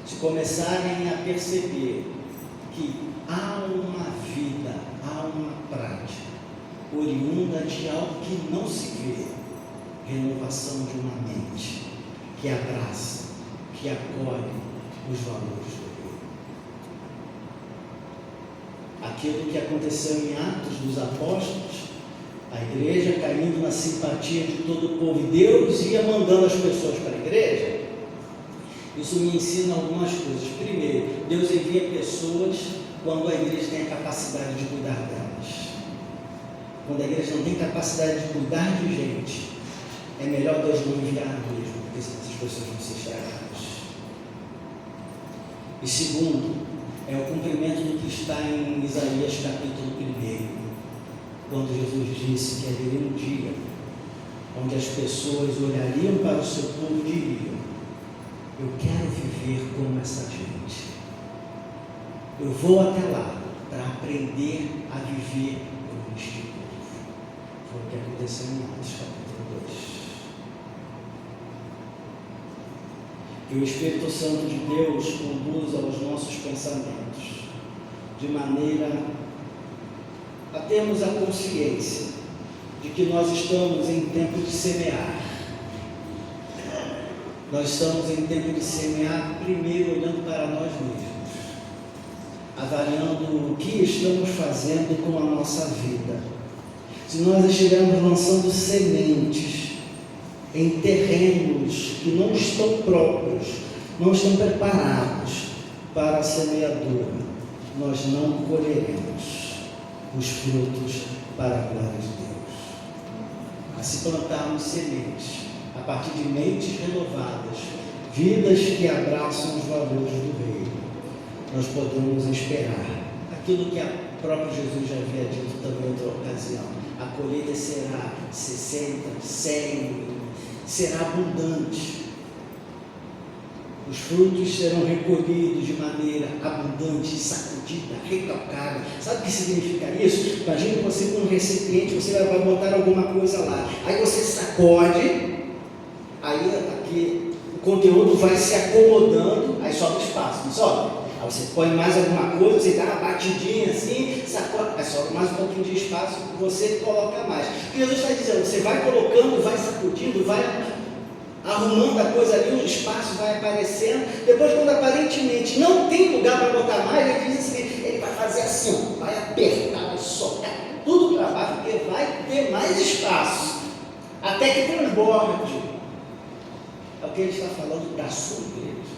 Se começarem a perceber que há uma vida, há uma prática oriunda de algo que não se vê, renovação de uma mente que abraça, que acolhe os valores do reino. Aquilo que aconteceu em Atos dos Apóstolos, a igreja caindo na simpatia de todo o povo, e Deus ia mandando as pessoas para a igreja. Isso me ensina algumas coisas. Primeiro, Deus envia pessoas quando a igreja tem a capacidade de cuidar delas. Quando a igreja não tem capacidade de cuidar de gente, é melhor Deus não enviar mesmo, porque senão essas pessoas vão ser estragadas. E segundo, é o cumprimento do que está em Isaías capítulo 1, quando Jesus disse que haveria um dia onde as pessoas olhariam para o seu povo e diriam: eu quero viver como essa gente, eu vou até lá para aprender a viver como este povo. Foi o que aconteceu em Atos capítulo 2. Que o Espírito Santo de Deus conduza os nossos pensamentos de maneira a termos a consciência de que nós estamos em tempo de semear. Nós estamos em tempo de semear, primeiro olhando para nós mesmos, avaliando o que estamos fazendo com a nossa vida. Se nós estivermos lançando sementes em terrenos que não estão próprios, não estão preparados para a semeadura, nós não colheremos os frutos para a glória de Deus. A se plantarmos sementes a partir de mentes renovadas, vidas que abraçam os valores do reino, nós podemos esperar aquilo que o próprio Jesus já havia dito também em outra ocasião: a colheita será 60, 100, será abundante. Os frutos serão recolhidos de maneira abundante, sacudida, recalcada. Sabe o que significa isso? Imagine você com um recipiente, você vai botar alguma coisa lá, aí você sacode, aí aqui o conteúdo vai se acomodando, aí sobra espaço, não sobra? Aí você põe mais alguma coisa, você dá uma batidinha assim, sacode, aí sobra mais um pouquinho de espaço, você coloca mais. O que Jesus está dizendo? Você vai colocando, vai sacudindo, vai arrumando a coisa ali, o espaço vai aparecendo. Depois, quando aparentemente não tem lugar para botar mais, ele diz assim, ele vai fazer assim, vai apertar, vai socar tudo para baixo, porque vai ter mais espaço, até que transborde. É o que ele está falando da sua igreja.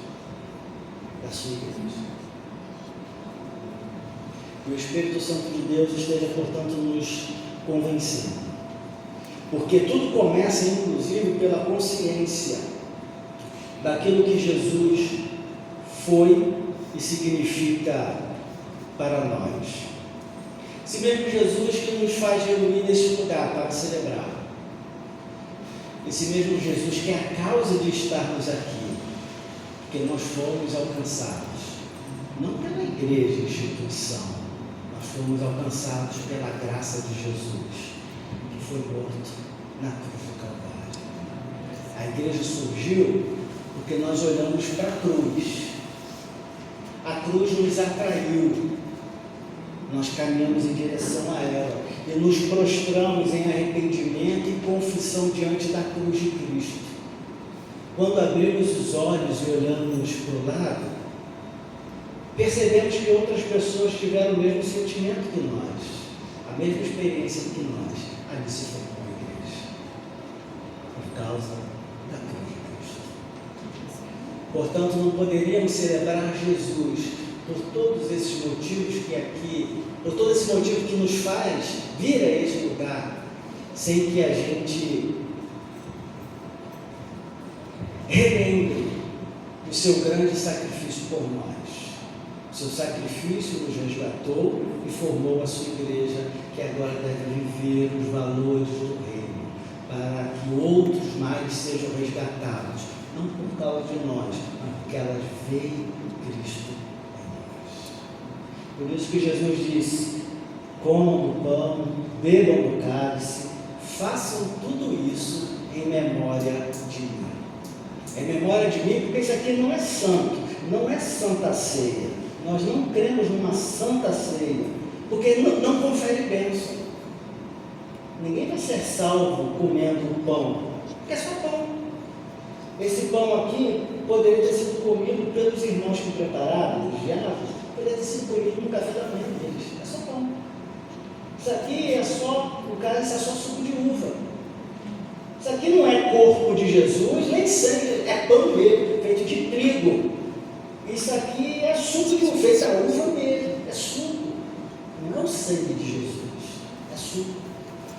Da sua igreja. Que o Espírito Santo de Deus esteja, portanto, nos convencendo. Porque tudo começa, inclusive, pela consciência daquilo que Jesus foi e significa para nós. Esse mesmo Jesus que nos faz reunir neste lugar para celebrar. Esse mesmo Jesus que é a causa de estarmos aqui, porque nós fomos alcançados, não pela igreja, instituição, nós fomos alcançados pela graça de Jesus, que foi morto na cruz do Calvário. A igreja surgiu porque nós olhamos para a cruz. A cruz nos atraiu. Nós caminhamos em direção a ela e nos prostramos em arrependimento e confissão diante da cruz de Cristo. Quando abrimos os olhos e olhamos para o lado, percebemos que outras pessoas tiveram o mesmo sentimento que nós, a mesma experiência que nós. Ali se formou a igreja, por causa da cruz de Cristo. Portanto, não poderíamos celebrar Jesus por todos esses motivos que aqui, por todo esse motivo que nos faz vir a este lugar, sem que a gente relembre o seu grande sacrifício por nós. O seu sacrifício nos resgatou e formou a sua igreja, que agora deve viver os valores do reino, para que outros mais sejam resgatados, não por causa de nós, mas porque elas veem Cristo em nós. Por isso que Jesus disse: comam do pão, bebam do cálice, façam tudo isso em memória de mim. Em memória de mim, porque isso aqui não é santo, não é santa ceia, Nós não cremos numa santa ceia, porque não confere bênção. Ninguém vai ser salvo comendo pão, porque é só pão. Esse pão aqui poderia ter sido comido pelos irmãos que prepararam, os diabos, poderia ter sido comido no café da manhã deles. É só pão. Isso aqui é só, o cara, isso é só suco de uva. Isso aqui não é corpo de Jesus, nem sangue, é pão mesmo, feito de trigo. Isso aqui é suco de uva, feito a uva mesmo, é suco. Não é o sangue de Jesus, é suco.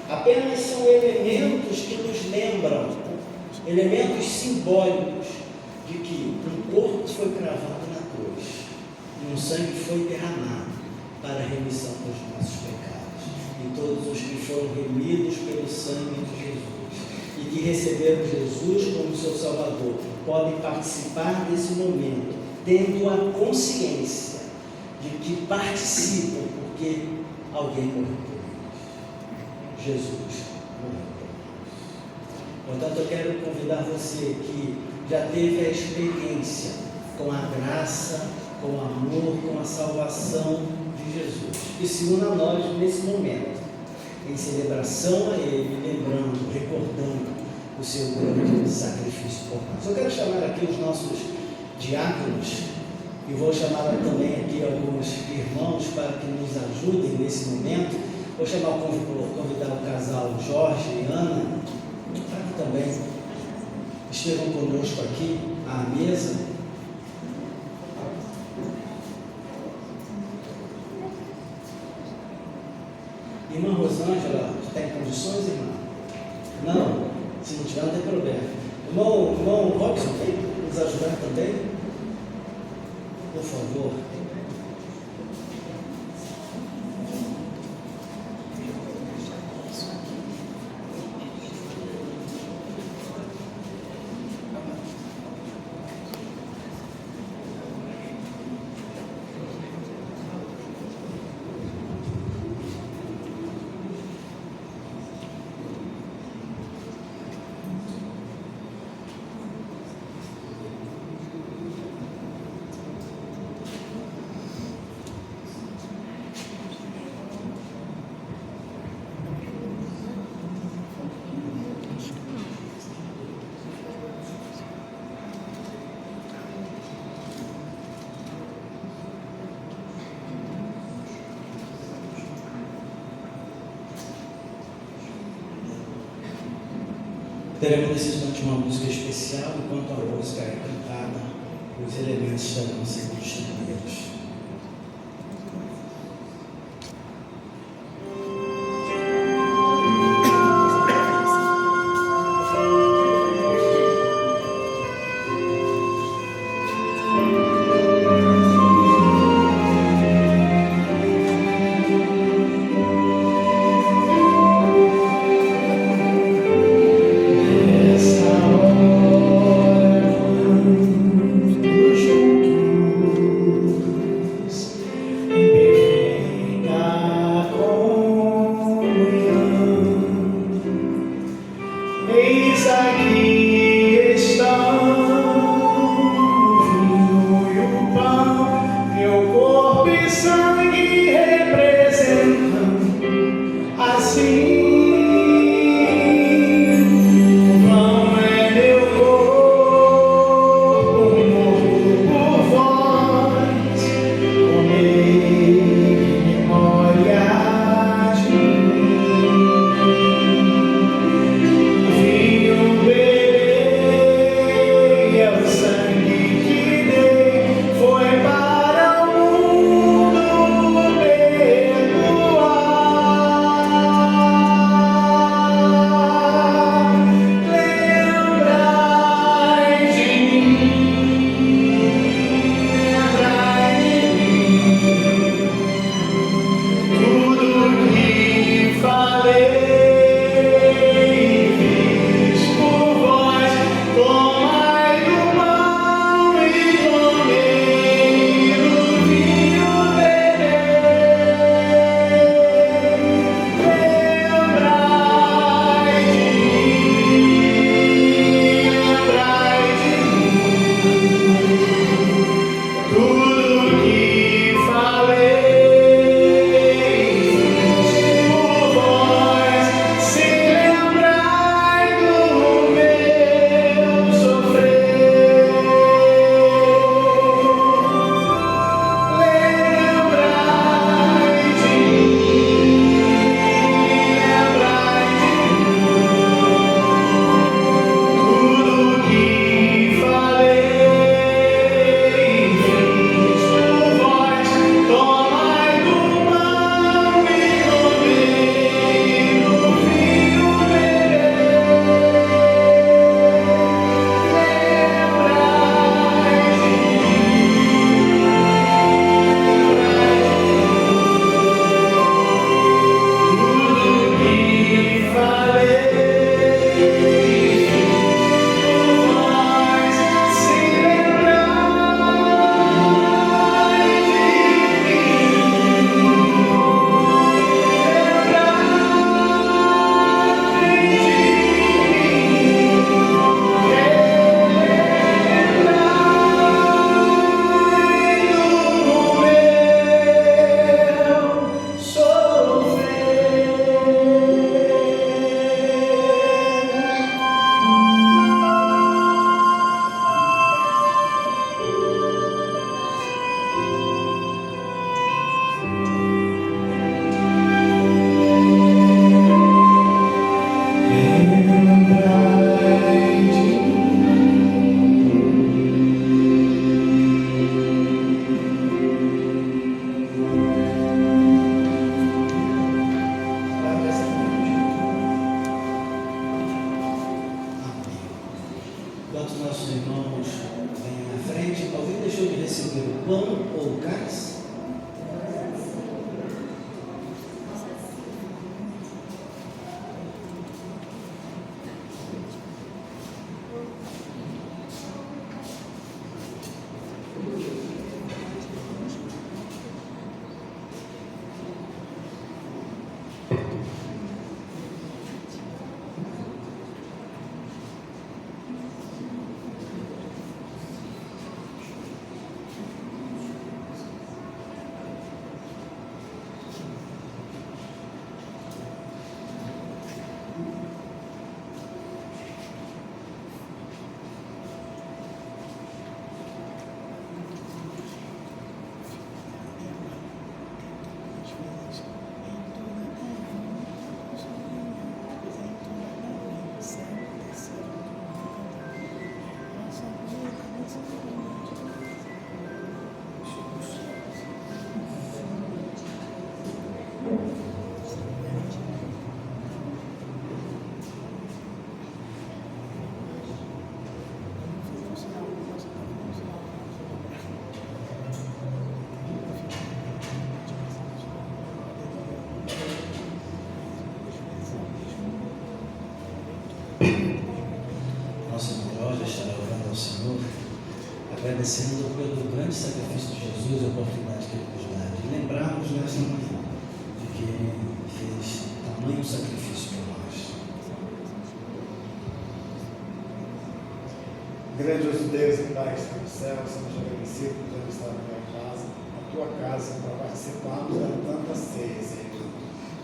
Apenas são elementos que nos lembram, elementos simbólicos de que um corpo foi cravado na cruz e um sangue foi derramado para a remissão dos nossos pecados. E todos os que foram remidos pelo sangue de Jesus e que receberam Jesus como seu Salvador podem participar desse momento, tendo a consciência de que participam porque alguém morreu por eles. Jesus morreu por eles. Portanto, eu quero convidar você que já teve a experiência com a graça, com o amor, com a salvação de Jesus, que se una a nós nesse momento, em celebração a Ele, lembrando, recordando o seu grande sacrifício por nós. Eu quero chamar aqui os nossos diáconos e vou chamar também aqui alguns irmãos para que nos ajudem nesse momento. Vou convidar o casal Jorge e Ana para que também estejam conosco aqui à mesa. Irmã Rosângela, está em condições, irmã? Não? Se não tiver, não tem problema. Irmão Robson, vem nos ajudar também? Por favor. Teremos nesse instante uma música especial, enquanto a música é cantada, os elementos estarão sendo distribuídos. enquanto nossos irmãos vêm à frente, alguém deixou de receber o pão ou o cálice? Agradecendo pelo grande sacrifício de Jesus e a oportunidade que Ele nos dá de lembrarmos nessa manhã de que Ele fez tamanho sacrifício por nós. Grandioso Deus e Pai que está no céu, somos agradecidos por Deus estar na minha casa, na tua casa, para participarmos da tanta ceia, Senhor.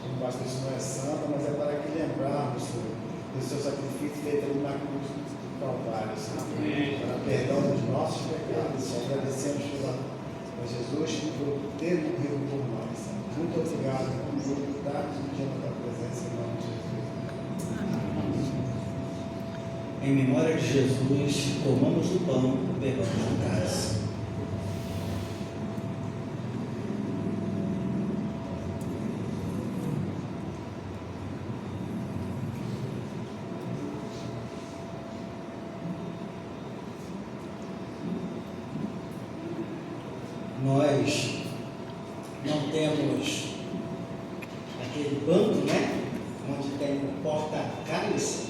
Como o pastor isso não é santa, mas é para que lembrarmos, Senhor, do seu sacrifício feito ali na cruz do Calvário, Senhor. Para perdão dos nossos pecados, Senhor. Agradecemos por Jesus por ter morrido por nós, Senhor. Muito obrigado por estar dividindo a tua presença em nome de Jesus. Em memória de Jesus, comamos do pão e bebamos do cálice. Nós não temos aquele banco, né? Onde tem o porta-cálice.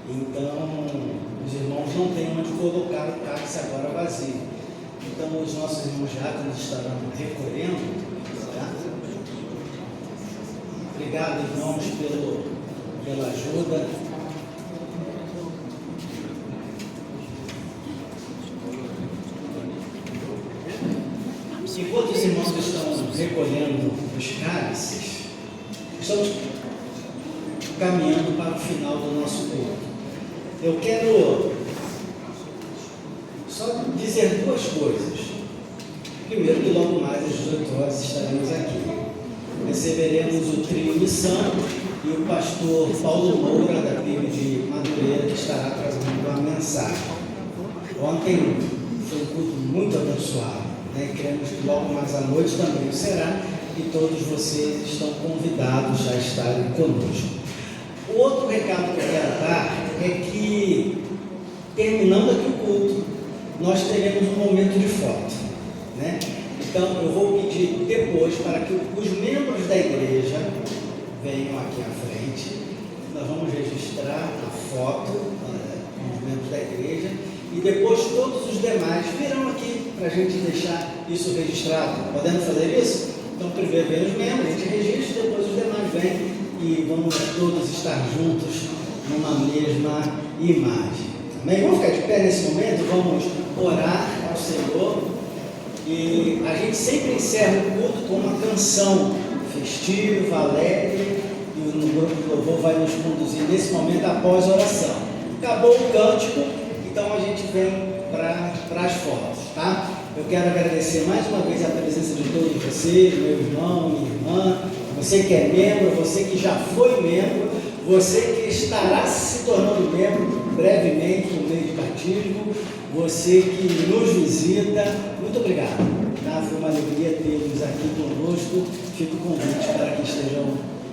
Então, os irmãos não têm onde colocar o cálice agora vazio. Então, os nossos irmãos diáconos estarão recolhendo. Tá? Obrigado, irmãos, pela ajuda. Enquanto os irmãos estão recolhendo os cálices, estamos caminhando para o final do nosso culto. Eu quero só dizer duas coisas. Primeiro, que logo mais às 18 horas estaremos aqui. Receberemos o trio Missão e o pastor Paulo Moura, da PIB de Madureira, que estará trazendo uma mensagem. Ontem foi um culto muito abençoado. E queremos que logo mais à noite também o será, e todos vocês estão convidados a estarem conosco. O outro recado que eu quero dar é que, terminando aqui o culto, nós teremos um momento de foto, né? Então eu vou pedir depois para que os membros da igreja venham aqui à frente. Nós vamos registrar a foto com os membros da igreja. E depois todos os demais virão aqui para a gente deixar isso registrado. Podemos fazer isso? Então primeiro vem os membros, a gente registra, depois os demais vêm e vamos todos estar juntos numa mesma imagem. Amém? Vamos ficar de pé nesse momento, vamos orar ao Senhor. E a gente sempre encerra o culto com uma canção festiva, alegre, e o grupo de louvor vai nos conduzir nesse momento após a oração. Acabou o cântico, então a gente vem para as fotos, tá? Eu quero agradecer mais uma vez a presença de todos vocês, meu irmão, minha irmã, você que é membro, você que já foi membro, você que estará se tornando membro brevemente no meio de batismo, você que nos visita, muito obrigado, tá? Foi uma alegria tê-los aqui conosco. Fica o convite para que estejam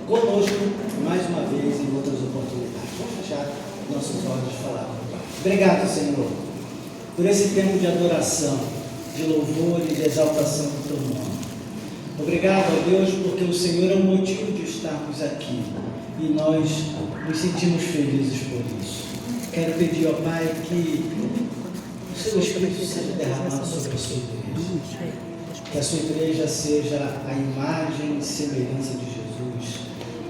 conosco mais uma vez em outras oportunidades. Vamos fechar nosso nossos olhos falar, meu Pai. Obrigado, Senhor, por esse tempo de adoração, de louvor e de exaltação do Teu nome. Obrigado, ó Deus, porque o Senhor é o motivo de estarmos aqui e nós nos sentimos felizes por isso. Quero pedir, ó Pai, que o Seu Espírito seja derramado sobre a Sua igreja. Que a Sua igreja seja a imagem e semelhança de Jesus,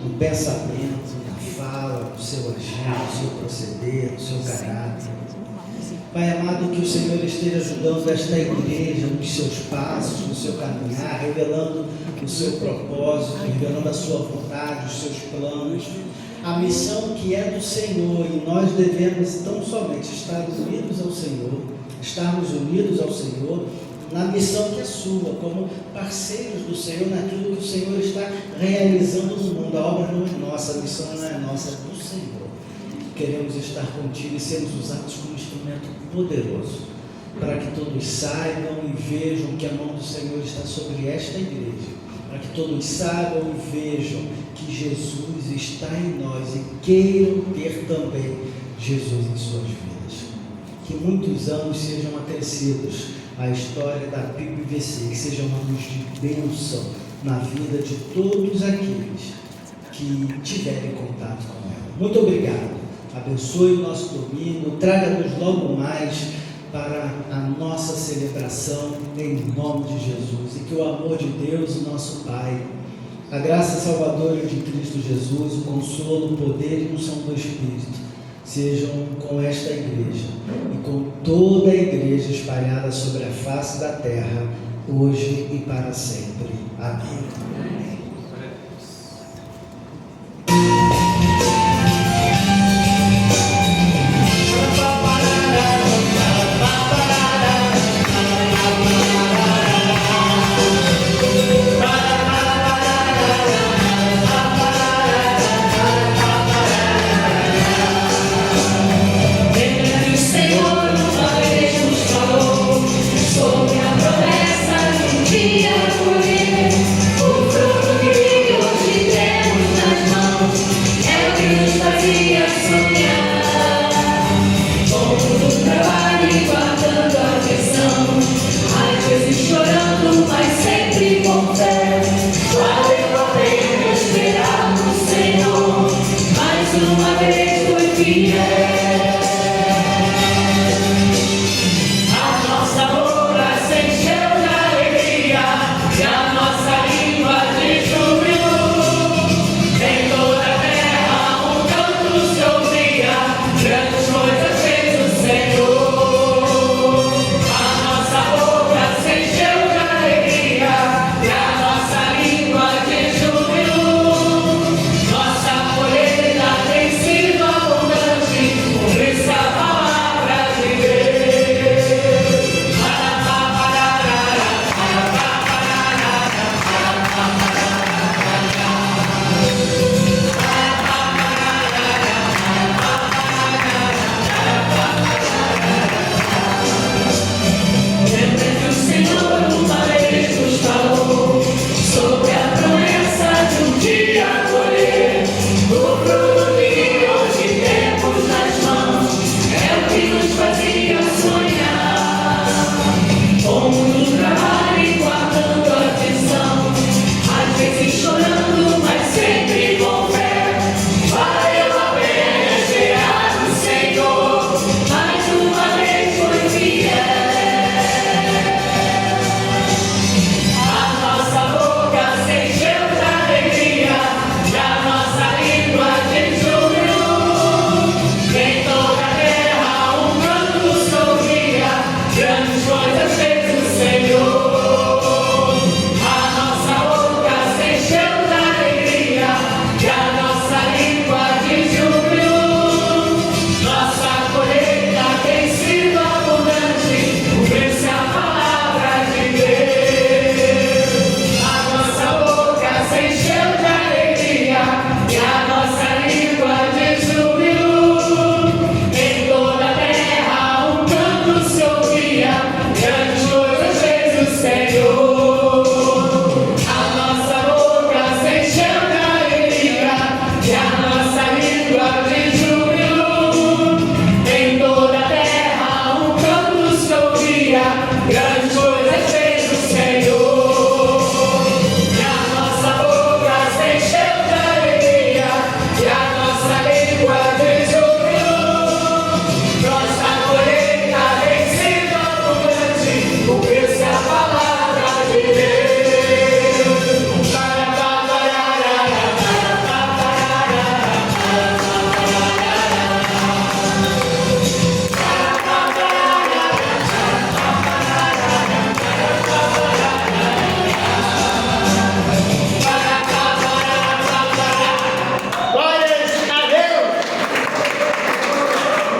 no pensamento, na fala, no seu agir, no seu proceder, no seu caráter. Pai amado, que o Senhor esteja ajudando esta igreja nos seus passos, no seu caminhar, revelando o seu propósito, revelando a sua vontade, os seus planos, a missão que é do Senhor, e nós devemos tão somente estar unidos ao Senhor, estarmos unidos ao Senhor na missão que é sua, como parceiros do Senhor, naquilo que o Senhor está realizando no mundo. A obra não é nossa, a missão não é nossa, é do Senhor. Queremos estar contigo e sermos usados como instrumento poderoso, para que todos saibam e vejam que a mão do Senhor está sobre esta igreja, para que todos saibam e vejam que Jesus está em nós e queiram ter também Jesus em suas vidas. Que muitos anos sejam acrescidos à história da PIBVC, que sejam anos de bênção na vida de todos aqueles que tiverem contato com ela. Muito obrigado. Abençoe o nosso domingo, traga-nos logo mais para a nossa celebração em nome de Jesus, e que o amor de Deus, o nosso Pai, a graça salvadora de Cristo Jesus, o consolo, o poder e a unção do Espírito sejam com esta igreja e com toda a igreja espalhada sobre a face da terra, hoje e para sempre. Amém. Uma vez foi fiel.